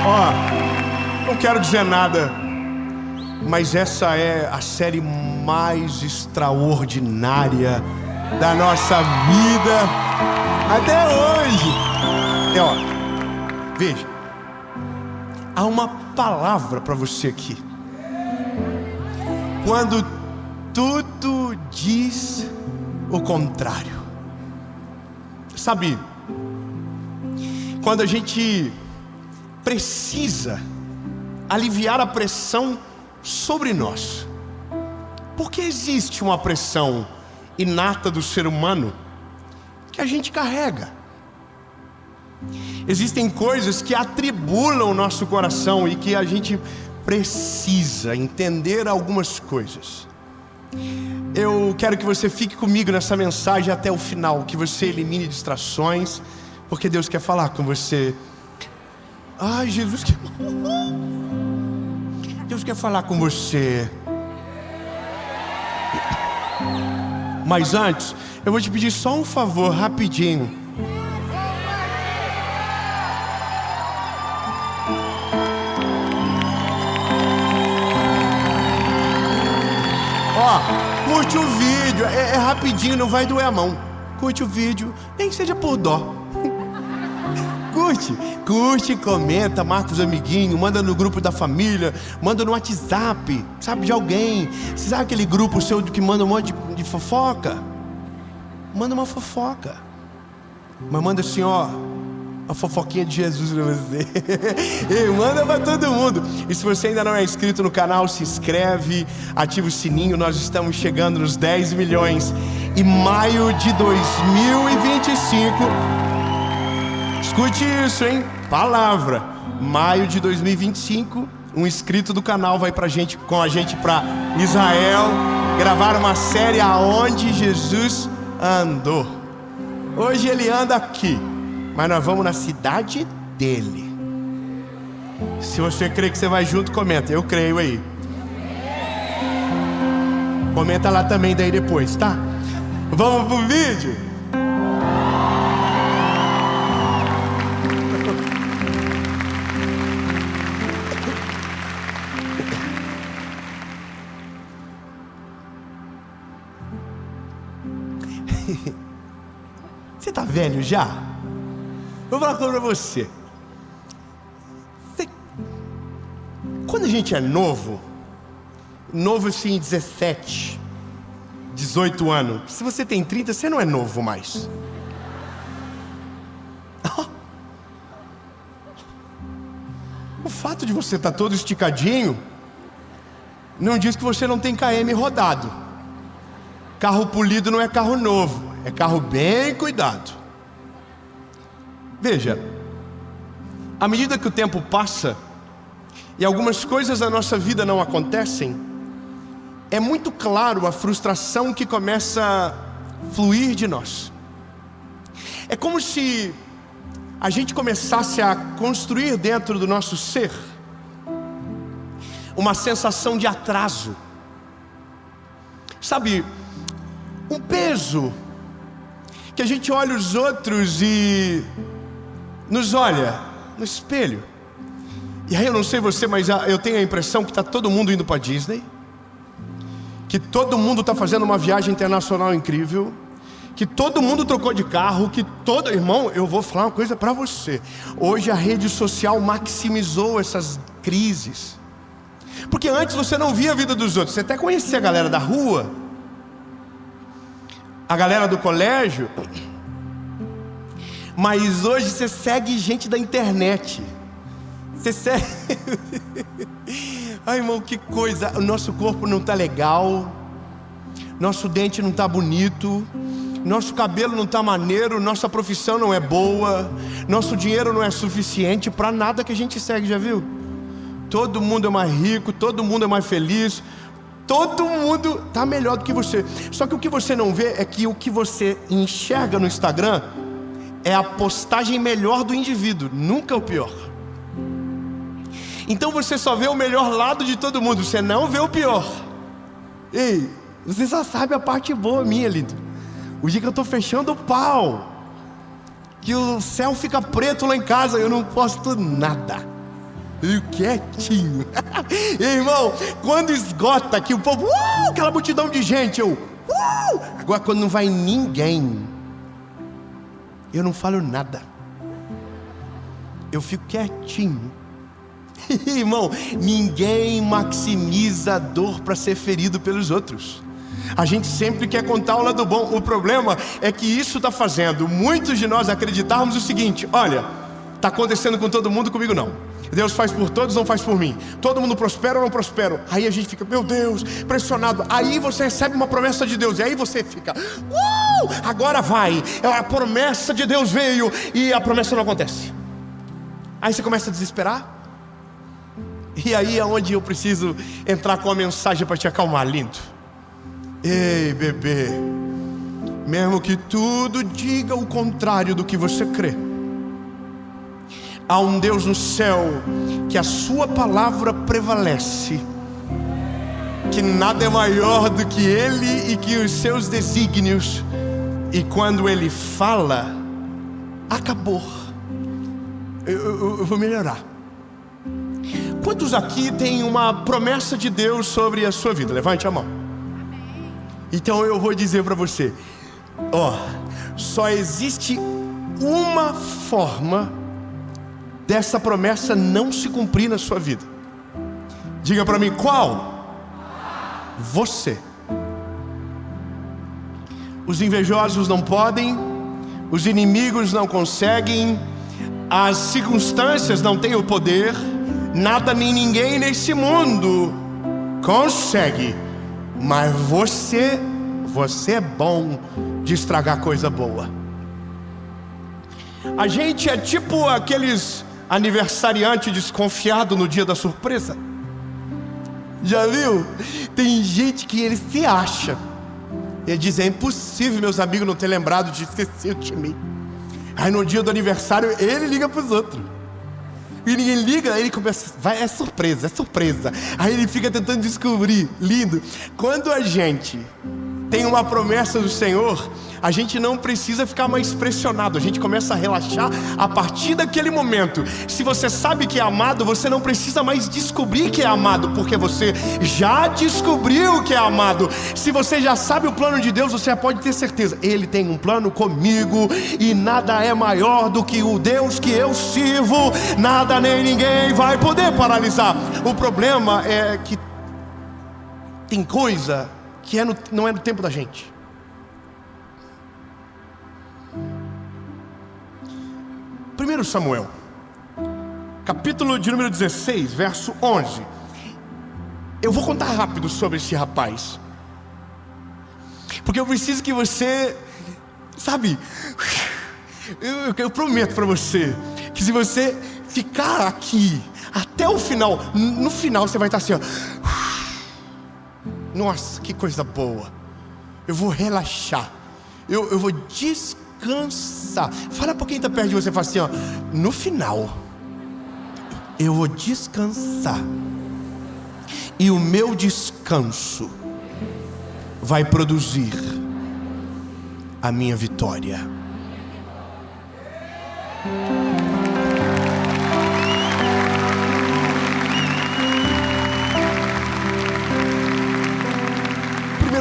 Ó, não quero dizer nada, mas essa é a série mais extraordinária da nossa vida até hoje. E ó, veja, há uma palavra para você aqui. Quando tudo diz o contrário. Sabe, quando a gente precisa aliviar a pressão sobre nós, porque existe uma pressão inata do ser humano que a gente carrega. Existem coisas que atribulam o nosso coração e que a gente precisa entender algumas coisas. Eu quero que você fique comigo nessa mensagem até o final, que você elimine distrações, porque Deus quer falar com você. Ai, Jesus quer... Deus quer falar com você. Mas antes, eu vou te pedir só um favor, rapidinho. Ó, curte o vídeo, é rapidinho, não vai doer a mão. Curte o vídeo, nem que seja por dó. Curte, comenta, marca os amiguinhos, manda no grupo da família, manda no WhatsApp, sabe, de alguém. Você sabe aquele grupo seu que manda um monte de fofoca? Manda uma fofoca. Mas manda assim, ó, a fofoquinha de Jesus pra você. E manda pra todo mundo. E se você ainda não é inscrito no canal, se inscreve, ativa o sininho. Nós estamos chegando nos 10 milhões. E maio de 2025... Escute isso, hein? Palavra. Maio de 2025, um inscrito do canal vai com a gente para Israel, gravar uma série aonde Jesus andou. Hoje ele anda aqui, mas nós vamos na cidade dele. Se você crê que você vai junto, comenta. Eu creio aí. Comenta lá também daí depois, tá? Vamos pro vídeo? Você tá velho já? Vou falar uma coisa pra você. Quando a gente é novo assim, 17, 18 anos. Se você tem 30, você não é novo mais. O fato de você estar todo esticadinho não diz que você não tem KM rodado. Carro polido não é carro novo, é carro bem cuidado. Veja, à medida que o tempo passa e algumas coisas da nossa vida não acontecem, é muito claro a frustração que começa a fluir de nós. É como se a gente começasse a construir dentro do nosso ser uma sensação de atraso. Sabe, um peso que a gente olha os outros e nos olha no espelho. E aí eu não sei você, mas eu tenho a impressão que está todo mundo indo para Disney, que todo mundo está fazendo uma viagem internacional incrível, que todo mundo trocou de carro, que todo... Irmão, eu vou falar uma coisa para você. Hoje a rede social maximizou essas crises. Porque antes você não via a vida dos outros. Você até conhecia a galera da rua, a galera do colégio, mas hoje você segue gente da internet. Você segue... Ai, irmão, que coisa. O nosso corpo não está legal, nosso dente não está bonito, nosso cabelo não está maneiro, nossa profissão não é boa, nosso dinheiro não é suficiente para nada que a gente segue, já viu? Todo mundo é mais rico, todo mundo é mais feliz, todo mundo está melhor do que você. Só que o que você não vê é que o que você enxerga no Instagram é a postagem melhor do indivíduo, nunca o pior. Então você só vê o melhor lado de todo mundo, você não vê o pior. Ei, você só sabe a parte boa minha, lindo. O dia que eu estou fechando o pau, que o céu fica preto lá em casa, eu não posto nada, eu quietinho. Irmão, quando esgota aqui o povo, aquela multidão de gente, agora quando não vai ninguém, eu não falo nada, eu fico quietinho. Irmão, ninguém maximiza a dor para ser ferido pelos outros. A gente sempre quer contar o lado bom. O problema é que isso está fazendo muitos de nós acreditarmos o seguinte: olha, está acontecendo com todo mundo, comigo não. Deus faz por todos, não faz por mim. Todo mundo prospera ou não prospera. Aí a gente fica, meu Deus, pressionado. Aí você recebe uma promessa de Deus, e aí você fica, agora vai. A promessa de Deus veio e a promessa não acontece. Aí você começa a desesperar. E aí é onde eu preciso entrar com a mensagem para te acalmar, lindo. Ei, bebê, mesmo que tudo diga o contrário do que você crê, há um Deus no céu que a sua palavra prevalece, que nada é maior do que Ele e que os seus desígnios. E quando Ele fala, acabou. Eu vou melhorar. Quantos aqui tem uma promessa de Deus sobre a sua vida? Levante a mão. Então eu vou dizer para você, só existe uma forma dessa promessa não se cumprir na sua vida. Diga para mim, qual? Você. Os invejosos não podem, os inimigos não conseguem, as circunstâncias não têm o poder, nada nem ninguém nesse mundo consegue. Mas você é bom de estragar coisa boa. A gente é tipo aqueles aniversariantes desconfiados no dia da surpresa. Já viu? Tem gente que ele se acha. Ele diz, é impossível meus amigos não ter lembrado de esquecer de mim. Aí no dia do aniversário ele liga para os outros. E ninguém liga, aí ele começa, é surpresa. Aí ele fica tentando descobrir. Lindo. Quando a gente tem uma promessa do Senhor, a gente não precisa ficar mais pressionado. A gente começa a relaxar a partir daquele momento. Se você sabe que é amado, você não precisa mais descobrir que é amado, porque você já descobriu que é amado. Se você já sabe o plano de Deus, você já pode ter certeza, Ele tem um plano comigo, e nada é maior do que o Deus que eu sirvo. Nada nem ninguém vai poder paralisar. O problema é que tem coisa que não é no tempo da gente. Primeiro Samuel, capítulo de número 16, verso 11. Eu vou contar rápido sobre esse rapaz, porque eu preciso que você, sabe, eu prometo para você, que se você ficar aqui até o final, no final você vai estar assim, nossa, que coisa boa. Eu vou relaxar, eu vou descansar. Fala para quem está perto de você, fala assim, no final eu vou descansar, e o meu descanso vai produzir a minha vitória.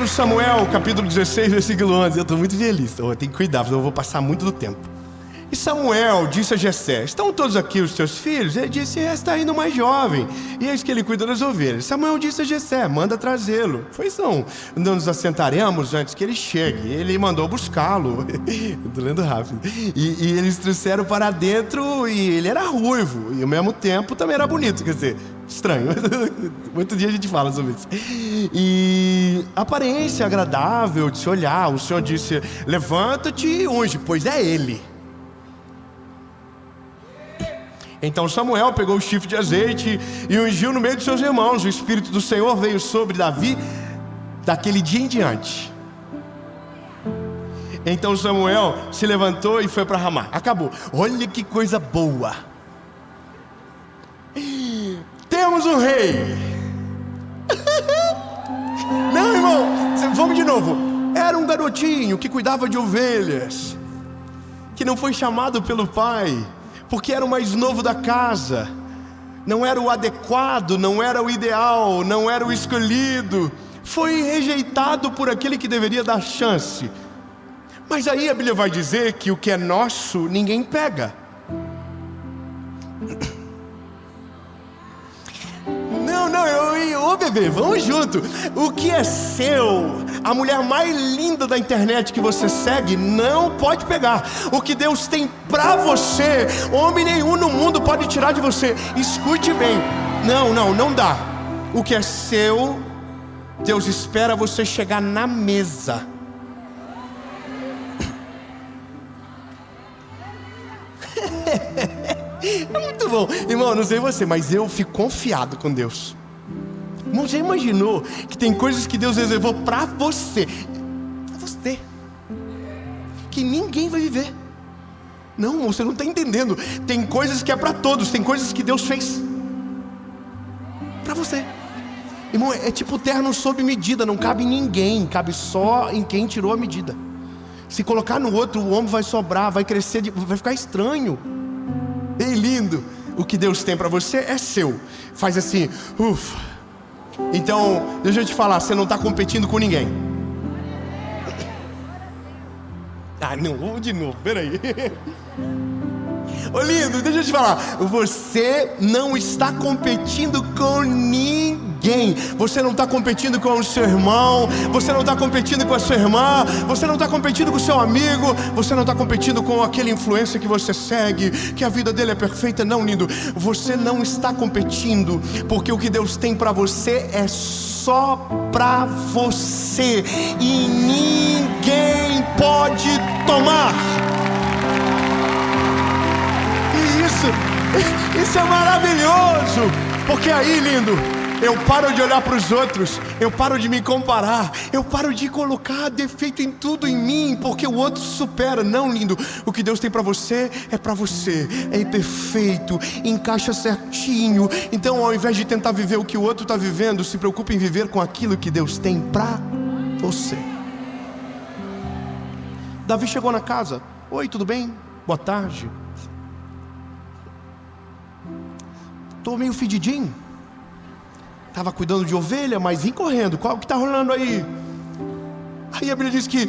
Samuel, capítulo 16, versículo 11. Eu estou muito feliz, então eu tenho que cuidar, senão eu vou passar muito do tempo. E Samuel disse a Jessé: estão todos aqui os teus filhos? Ele disse: está indo mais jovem, e eis que ele cuida das ovelhas. Samuel disse a Jessé: manda trazê-lo. Pois não nos assentaremos antes que ele chegue. Ele mandou buscá-lo. Estou lendo rápido. E eles trouxeram para dentro, e ele era ruivo, e ao mesmo tempo também era bonito, quer dizer, estranho. Muito dia a gente fala sobre isso. E aparência agradável de se olhar. O Senhor disse: levanta-te e unge, pois é ele. Então Samuel pegou o chifre de azeite e ungiu no meio de seus irmãos. O Espírito do Senhor veio sobre Davi daquele dia em diante. Então Samuel se levantou e foi para Ramá. Acabou. Olha que coisa boa. Temos um rei. Não, irmão, vamos de novo. Era um garotinho que cuidava de ovelhas, que não foi chamado pelo pai, porque era o mais novo da casa. Não era o adequado, não era o ideal, não era o escolhido. Foi rejeitado por aquele que deveria dar chance. Mas aí a Bíblia vai dizer que o que é nosso, ninguém pega. Ô bebê, vamos junto. O que é seu, a mulher mais linda da internet que você segue, não pode pegar. O que Deus tem pra você, homem nenhum no mundo pode tirar de você. Escute bem. Não dá. O que é seu, Deus espera você chegar na mesa. É muito bom. Irmão, não sei você, mas eu fico confiado com Deus. Irmão, já imaginou que tem coisas que Deus reservou pra você? Pra você. Que ninguém vai viver. Não, você não está entendendo. Tem coisas que é pra todos. Tem coisas que Deus fez pra você. Irmão, é tipo terno sob medida. Não cabe em ninguém. Cabe só em quem tirou a medida. Se colocar no outro, o ombro vai sobrar, vai crescer, vai ficar estranho. Ei, lindo. O que Deus tem pra você é seu. Faz assim, ufa. Então, deixa eu te falar, você não está competindo com ninguém. Não, vamos de novo, peraí. Ô lindo, deixa eu te falar, você não está competindo com ninguém. Você não está competindo com o seu irmão, você não está competindo com a sua irmã, você não está competindo com o seu amigo, você não está competindo com aquele influencer que você segue, que a vida dele é perfeita. Não, lindo, você não está competindo, porque o que Deus tem para você é só para você, e ninguém pode tomar. E isso é maravilhoso, porque aí, lindo, eu paro de olhar para os outros, eu paro de me comparar, eu paro de colocar defeito em tudo em mim, porque o outro supera. Não, lindo, o que Deus tem para você, é perfeito, encaixa certinho. Então, ao invés de tentar viver o que o outro está vivendo, se preocupe em viver com aquilo que Deus tem para você. Davi chegou na casa. Oi, tudo bem? Boa tarde. Estou meio fedidinho. Estava cuidando de ovelha, mas vim correndo. Qual que está rolando aí? Aí a Bíblia diz que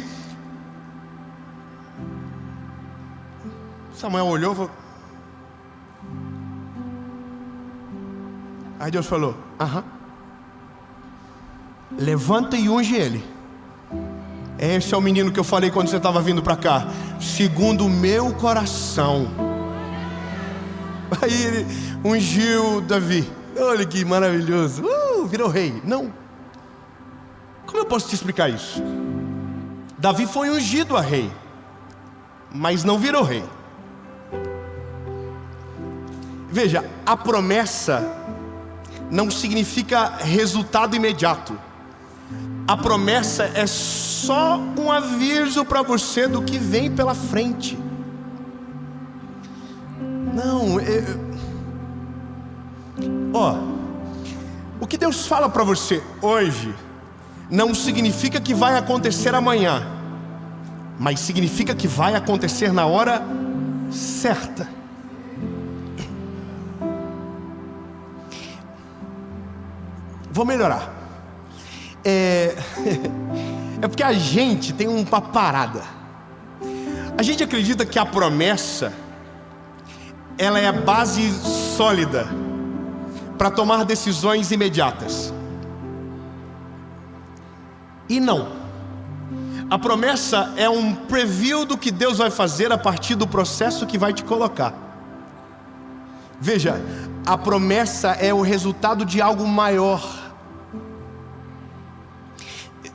Samuel olhou e falou... Aí Deus falou: levanta e unge ele. Esse é o menino que eu falei quando você estava vindo para cá, segundo o meu coração. Aí ele ungiu Davi. Olha que maravilhoso. Virou rei. Não. Como eu posso te explicar isso? Davi foi ungido a rei, mas não virou rei. Veja, a promessa não significa resultado imediato. A promessa é só um aviso para você do que vem pela frente. Não, o que Deus fala para você hoje não significa que vai acontecer amanhã, mas significa que vai acontecer na hora certa. Vou melhorar. É porque a gente tem uma parada. A gente acredita que a promessa, ela é a base sólida para tomar decisões imediatas. E não. A promessa é um preview do que Deus vai fazer a partir do processo que vai te colocar. Veja, a promessa é o resultado de algo maior.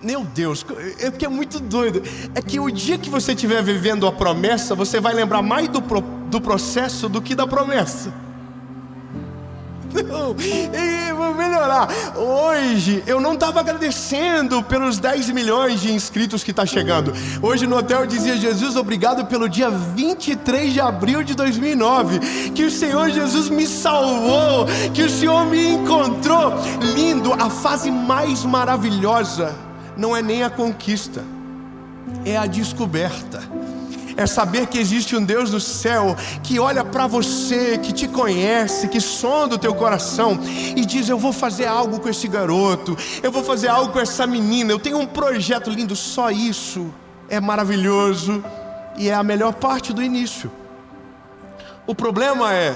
Meu Deus, é porque é muito doido. É que o dia que você estiver vivendo a promessa, você vai lembrar mais do processo do que da promessa. Não, vou melhorar. Hoje eu não estava agradecendo pelos 10 milhões de inscritos que está chegando. Hoje no hotel eu dizia: Jesus, obrigado pelo dia 23 de abril de 2009, que o Senhor Jesus me salvou, que o Senhor me encontrou. Lindo, a fase mais maravilhosa não é nem a conquista, é a descoberta. É saber que existe um Deus do céu que olha para você, que te conhece, que sonda o teu coração e diz: eu vou fazer algo com esse garoto, eu vou fazer algo com essa menina, eu tenho um projeto lindo. Só isso é maravilhoso e é a melhor parte do início. O problema é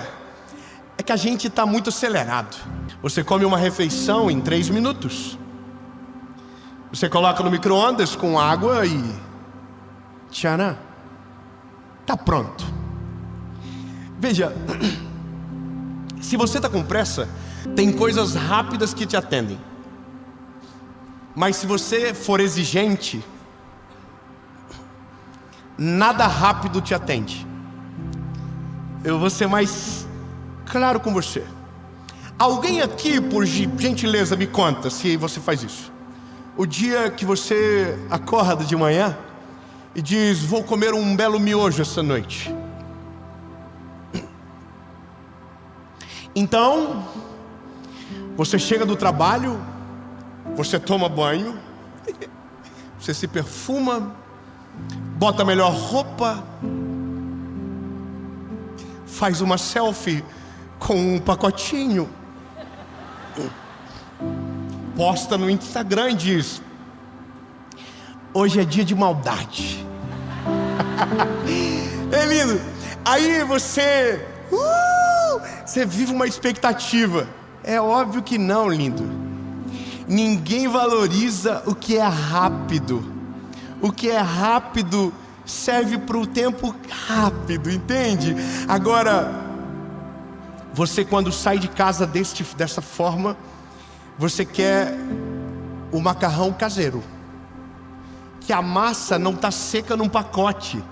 que a gente está muito acelerado. Você come uma refeição em 3 minutos. Você coloca no micro-ondas com água e tcharam, está pronto. Veja, se você está com pressa, tem coisas rápidas que te atendem. Mas se você for exigente, nada rápido te atende. Eu vou ser mais claro com você. Alguém aqui, por gentileza, me conta se você faz isso. O dia que você acorda de manhã e diz: vou comer um belo miojo essa noite. Então, você chega do trabalho, você toma banho, você se perfuma, bota a melhor roupa, faz uma selfie com um pacotinho, posta no Instagram e diz: hoje é dia de maldade. É lindo. Aí você vive uma expectativa. É óbvio que não, lindo. Ninguém valoriza o que é rápido. O que é rápido serve para o tempo rápido, entende? Agora, você quando sai de casa dessa forma, você quer o macarrão caseiro, que a massa não está seca num pacote,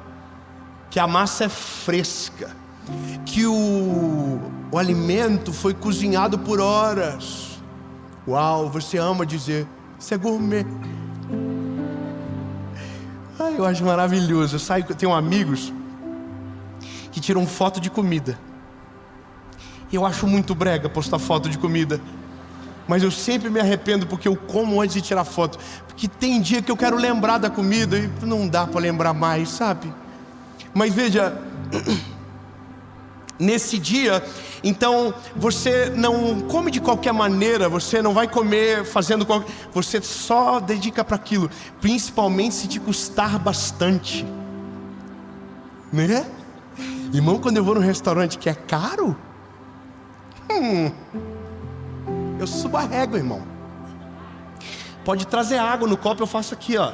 que a massa é fresca, que o alimento foi cozinhado por horas. Uau, você ama dizer: isso é gourmet. Ai, eu acho maravilhoso. Eu tenho amigos que tiram foto de comida. E eu acho muito brega postar foto de comida. Mas eu sempre me arrependo porque eu como antes de tirar foto. Porque tem dia que eu quero lembrar da comida e não dá para lembrar mais, sabe? Mas veja, nesse dia, então você não come de qualquer maneira. Você não vai comer fazendo qualquer... Você só dedica para aquilo. Principalmente se te custar bastante, né? Irmão, quando eu vou num restaurante que é caro, eu subo a régua, irmão. Pode trazer água no copo, eu faço aqui, ó.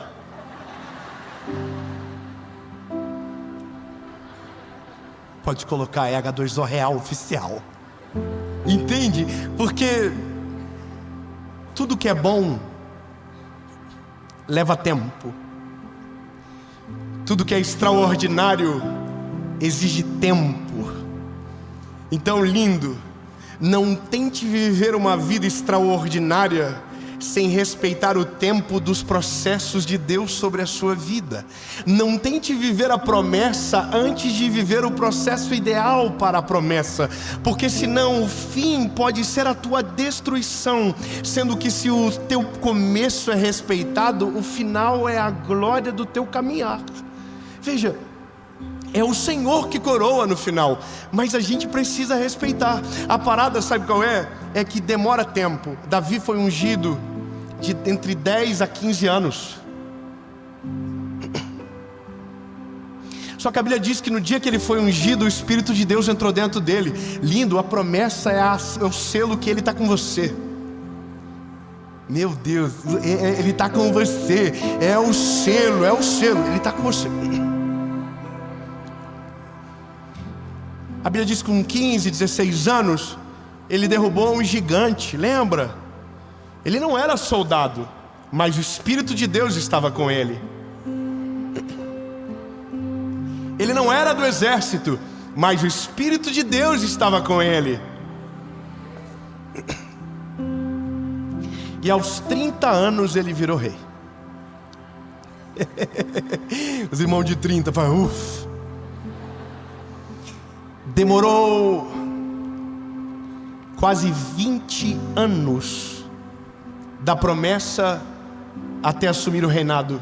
Pode colocar H2O real oficial. Entende? Porque tudo que é bom leva tempo. Tudo que é extraordinário exige tempo. Então, lindo, não tente viver uma vida extraordinária sem respeitar o tempo dos processos de Deus sobre a sua vida. Não tente viver a promessa antes de viver o processo ideal para a promessa, porque senão o fim pode ser a tua destruição, sendo que se o teu começo é respeitado, o final é a glória do teu caminhar. Veja, é o Senhor que coroa no final, mas a gente precisa respeitar. A parada, sabe qual é? É que demora tempo. Davi foi ungido de entre 10 a 15 anos. Só que a Bíblia diz que no dia que ele foi ungido, o Espírito de Deus entrou dentro dele. Lindo, a promessa é o selo que ele está com você. Meu Deus, ele está com você. É o selo, ele está com você. A Bíblia diz que com 15, 16 anos, ele derrubou um gigante, lembra? Ele não era soldado, mas o Espírito de Deus estava com ele. Ele não era do exército, mas o Espírito de Deus estava com ele. E aos 30 anos ele virou rei. Os irmãos de 30 falam, uff. Demorou quase 20 anos da promessa até assumir o reinado.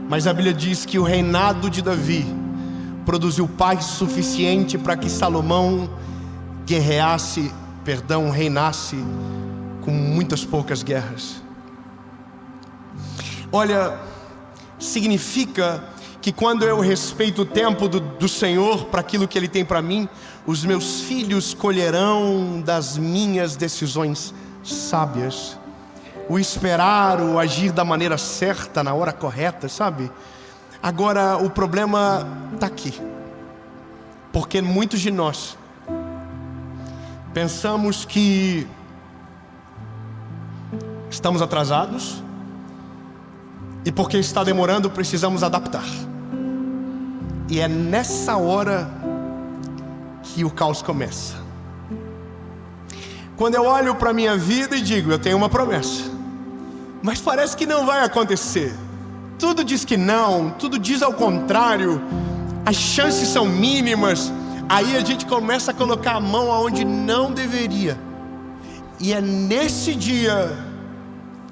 Mas a Bíblia diz que o reinado de Davi produziu paz suficiente para que Salomão reinasse com muitas poucas guerras. Olha, significa que quando eu respeito o tempo do Senhor para aquilo que Ele tem para mim, os meus filhos colherão das minhas decisões sábias. O esperar, o agir da maneira certa, na hora correta, sabe? Agora, o problema está aqui. Porque muitos de nós pensamos que estamos atrasados, e porque está demorando, precisamos adaptar. E é nessa hora que o caos começa. Quando eu olho para a minha vida e digo, eu tenho uma promessa, mas parece que não vai acontecer. Tudo diz que não, tudo diz ao contrário, as chances são mínimas. Aí a gente começa a colocar a mão aonde não deveria. E é nesse dia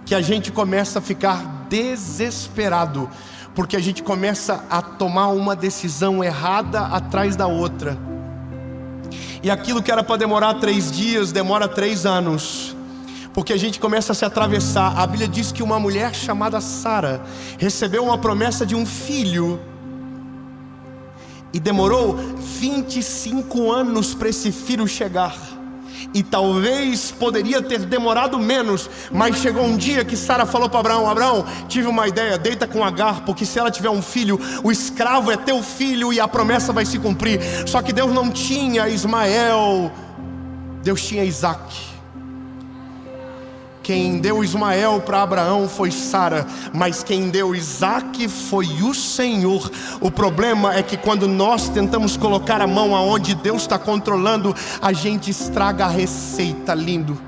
que a gente começa a ficar desesperado, porque a gente começa a tomar uma decisão errada atrás da outra. E aquilo que era para demorar 3 dias, demora 3 anos. Porque a gente começa a se atravessar. A Bíblia diz que uma mulher chamada Sara recebeu uma promessa de um filho, e demorou 25 anos para esse filho chegar. E talvez poderia ter demorado menos, mas chegou um dia que Sara falou para Abraão: Abraão, tive uma ideia, deita com Agar, porque se ela tiver um filho, o escravo é teu filho e a promessa vai se cumprir. Só que Deus não tinha Ismael, Deus tinha Isaac. Quem deu Ismael para Abraão foi Sara, mas quem deu Isaac foi o Senhor. O problema é que quando nós tentamos colocar a mão aonde Deus está controlando, a gente estraga a receita. Lindo.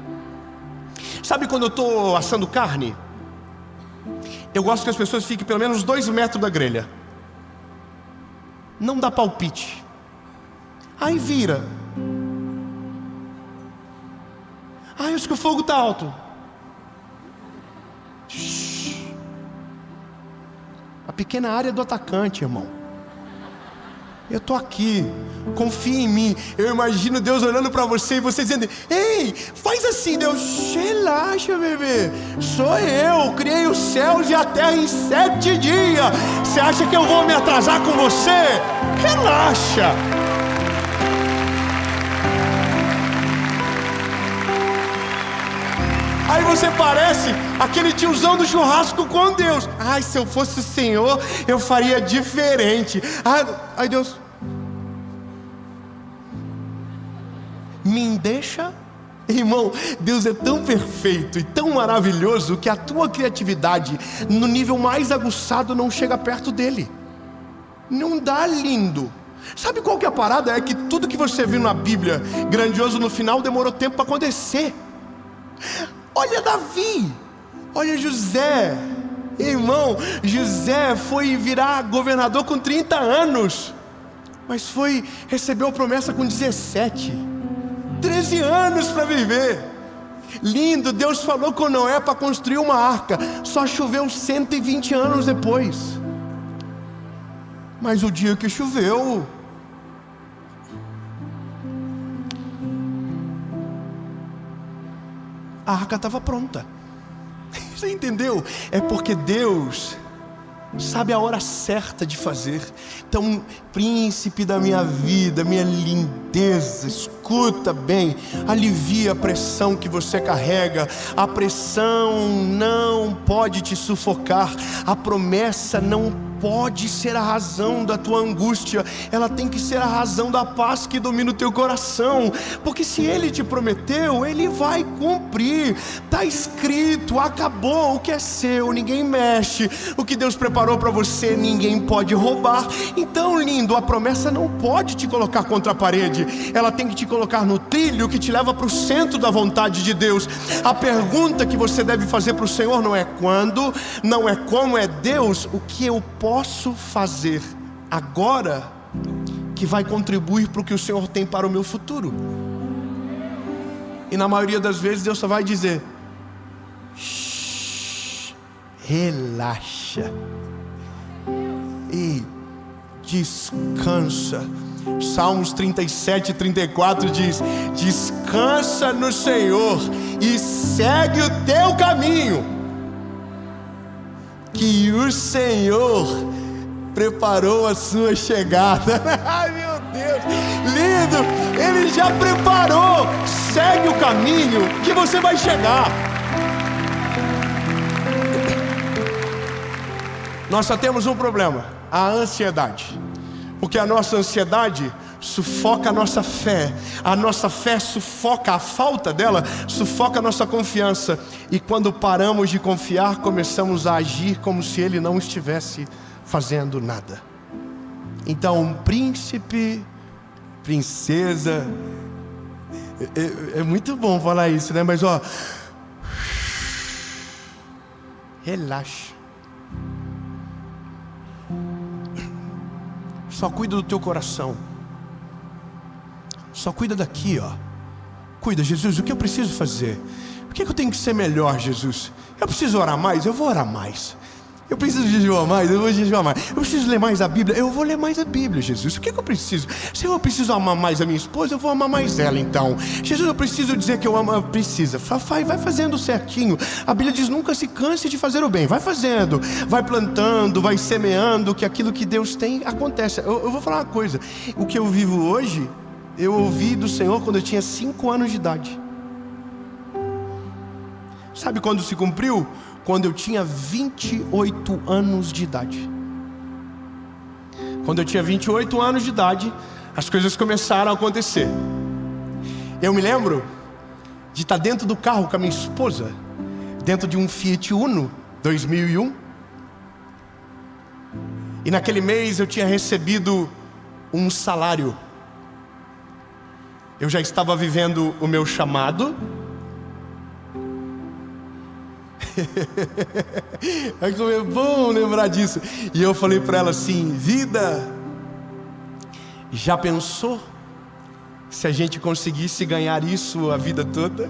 Sabe quando eu estou assando carne? Eu gosto que as pessoas fiquem pelo menos 2 metros da grelha. Não dá palpite. Aí vira. Ai, acho que o fogo está alto. A pequena área do atacante, irmão. Eu estou aqui, confia em mim. Eu imagino Deus olhando para você e você dizendo: ei, faz assim. Deus, relaxa, bebê. Sou eu, criei os céus e a terra em 7 dias. Você acha que eu vou me atrasar com você? Relaxa. Aí você parece aquele tiozão do churrasco com Deus. Ai, se eu fosse o Senhor, eu faria diferente. Ai, Deus, me deixa. Irmão, Deus é tão perfeito e tão maravilhoso que a tua criatividade, no nível mais aguçado, não chega perto dele. Não dá, lindo. Sabe qual que é a parada? É que tudo que você viu na Bíblia grandioso no final demorou tempo para acontecer. Olha Davi, olha José. Irmão, José foi virar governador com 30 anos, mas recebeu a promessa com 17. 13 anos para viver. Lindo, Deus falou com Noé para construir uma arca. Só choveu 120 anos depois. Mas o dia que choveu, a arca estava pronta. Você entendeu? É porque Deus sabe a hora certa de fazer. Então, príncipe da minha vida, minha lindeza, escuta bem, alivia a pressão que você carrega. A pressão não pode te sufocar. A promessa não pode ser a razão da tua angústia. Ela tem que ser a razão da paz que domina o teu coração. Porque se Ele te prometeu, Ele vai cumprir. Está escrito, acabou. O que é seu, ninguém mexe. O que Deus preparou para você, ninguém pode roubar. Então, lindo, a promessa não pode te colocar contra a parede. Ela tem que te colocar no trilho que te leva para o centro da vontade de Deus. A pergunta que você deve fazer para o Senhor não é quando, não é como, é Deus, o que eu posso fazer agora que vai contribuir para o que o Senhor tem para o meu futuro? E na maioria das vezes Deus só vai dizer: relaxa e descansa. Salmos 37, 34 diz: descansa no Senhor e segue o teu caminho, que o Senhor preparou a sua chegada. Ai, meu Deus, lindo, Ele já preparou. Segue o caminho que você vai chegar. Nós só temos um problema: a ansiedade. Porque a nossa ansiedade sufoca a nossa fé. A nossa fé sufoca, a falta dela sufoca a nossa confiança. E quando paramos de confiar, começamos a agir como se Ele não estivesse fazendo nada. Então, príncipe, princesa, é muito bom falar isso, né? Mas ó, relaxa. Só cuida do teu coração. Só cuida daqui, ó. Cuida, Jesus, o que eu preciso fazer? Por que eu tenho que ser melhor, Jesus? Eu preciso orar mais? Eu vou orar mais. Eu preciso jejuar mais? Eu vou jejuar mais. Eu preciso ler mais a Bíblia? Eu vou ler mais a Bíblia, Jesus. O que eu preciso? Senhor, eu preciso amar mais a minha esposa? Eu vou amar mais ela, então. Jesus, eu preciso dizer que eu amo. Precisa. Vai fazendo certinho. A Bíblia diz: nunca se canse de fazer o bem. Vai fazendo, vai plantando, vai semeando, que aquilo que Deus tem acontece. Eu vou falar uma coisa: o que eu vivo hoje, eu ouvi do Senhor quando eu tinha 5 anos de idade. Sabe quando se cumpriu? Quando eu tinha 28 anos de idade. Quando eu tinha 28 anos de idade, as coisas começaram a acontecer. Eu me lembro de estar dentro do carro com a minha esposa, dentro de um Fiat Uno 2001. E naquele mês eu tinha recebido um salário. Eu já estava vivendo o meu chamado. É bom lembrar disso. E eu falei para ela assim: vida, já pensou se a gente conseguisse ganhar isso a vida toda?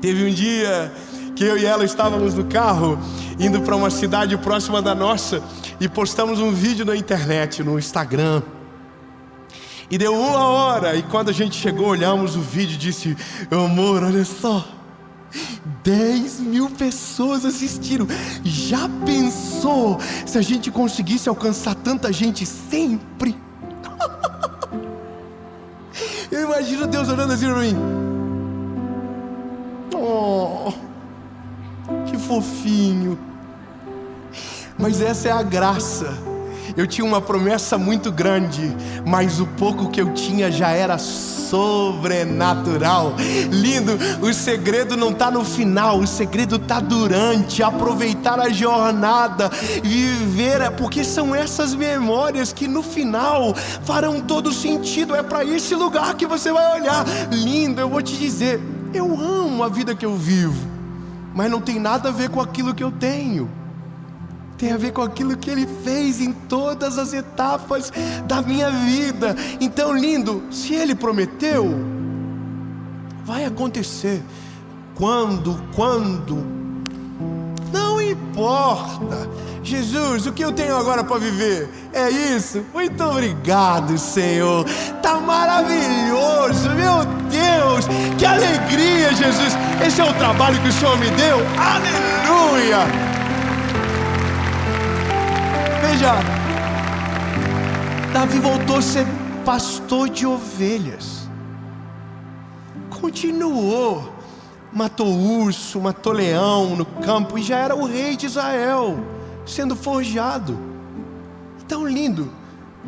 Teve um dia que eu e ela estávamos no carro, indo para uma cidade próxima da nossa, e postamos um vídeo na internet, no Instagram. E deu 1 hora, e quando a gente chegou, olhamos o vídeo e disse: amor, olha só, 10.000 pessoas assistiram. Já pensou se a gente conseguisse alcançar tanta gente sempre? Eu imagino Deus olhando assim para mim: oh, que fofinho. Mas essa é a graça. Eu tinha uma promessa muito grande, mas o pouco que eu tinha já era sobrenatural. Lindo, o segredo não está no final, o segredo está durante. Aproveitar a jornada, viver, porque são essas memórias que no final farão todo sentido. É para esse lugar que você vai olhar. Lindo, eu vou te dizer, eu amo a vida que eu vivo, mas não tem nada a ver com aquilo que eu tenho. Tem a ver com aquilo que Ele fez em todas as etapas da minha vida. Então, lindo, se Ele prometeu, vai acontecer. Quando? Não importa. Jesus, o que eu tenho agora para viver? É isso? Muito obrigado, Senhor. Tá maravilhoso, meu Deus. Que alegria, Jesus. Esse é o trabalho que o Senhor me deu. Aleluia. Veja, Davi voltou a ser pastor de ovelhas. Continuou. Matou urso, matou leão no campo e já era o rei de Israel, sendo forjado. Tão lindo.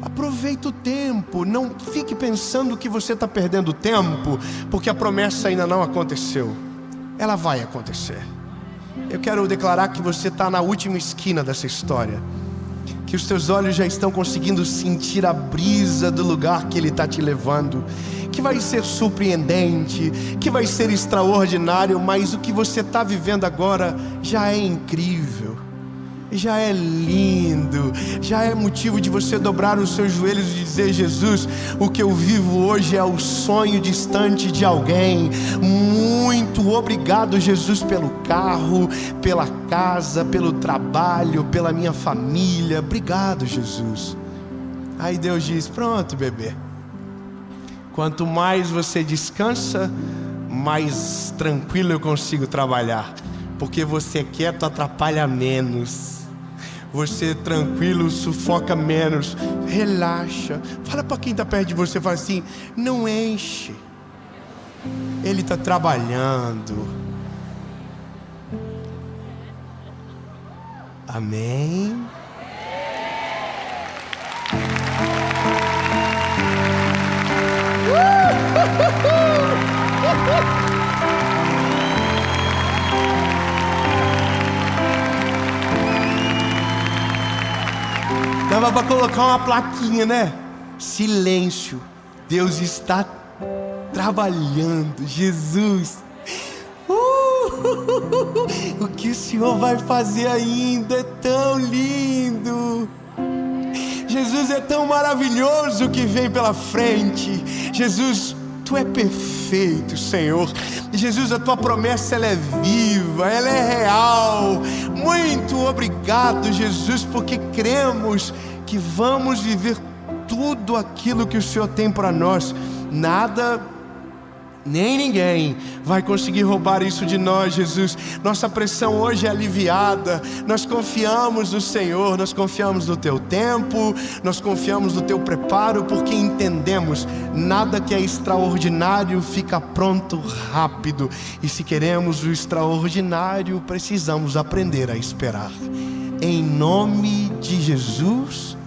Aproveita o tempo. Não fique pensando que você está perdendo tempo, porque a promessa ainda não aconteceu. Ela vai acontecer. Eu quero declarar que você está na última esquina dessa história, que os teus olhos já estão conseguindo sentir a brisa do lugar que Ele está te levando, que vai ser surpreendente, que vai ser extraordinário, mas o que você está vivendo agora já é incrível, já é lindo, já é motivo de você dobrar os seus joelhos e dizer: Jesus, o que eu vivo hoje é o sonho distante de alguém. Muito obrigado, Jesus, pelo carro, pela casa, pelo trabalho, pela minha família. Obrigado, Jesus. Aí Deus diz: pronto, bebê, quanto mais você descansa, mais tranquilo eu consigo trabalhar, porque você quieto atrapalha menos. Você tranquilo sufoca menos. Relaxa. Fala para quem está perto de você, fala assim: não enche. Ele está trabalhando. Amém? Dava para colocar uma plaquinha, né? Silêncio. Deus está trabalhando. Jesus. O que o Senhor vai fazer ainda é tão lindo. Jesus é tão maravilhoso que vem pela frente. Jesus, Tu é perfeito, Senhor. Jesus, a Tua promessa, ela é viva, ela é real. Muito obrigado, Jesus, porque cremos que vamos viver tudo aquilo que o Senhor tem para nós. Nada, nem ninguém vai conseguir roubar isso de nós, Jesus. Nossa pressão hoje é aliviada. Nós confiamos no Senhor, nós confiamos no Teu tempo, nós confiamos no Teu preparo, porque entendemos: nada que é extraordinário fica pronto rápido. E se queremos o extraordinário, precisamos aprender a esperar. Em nome de Jesus.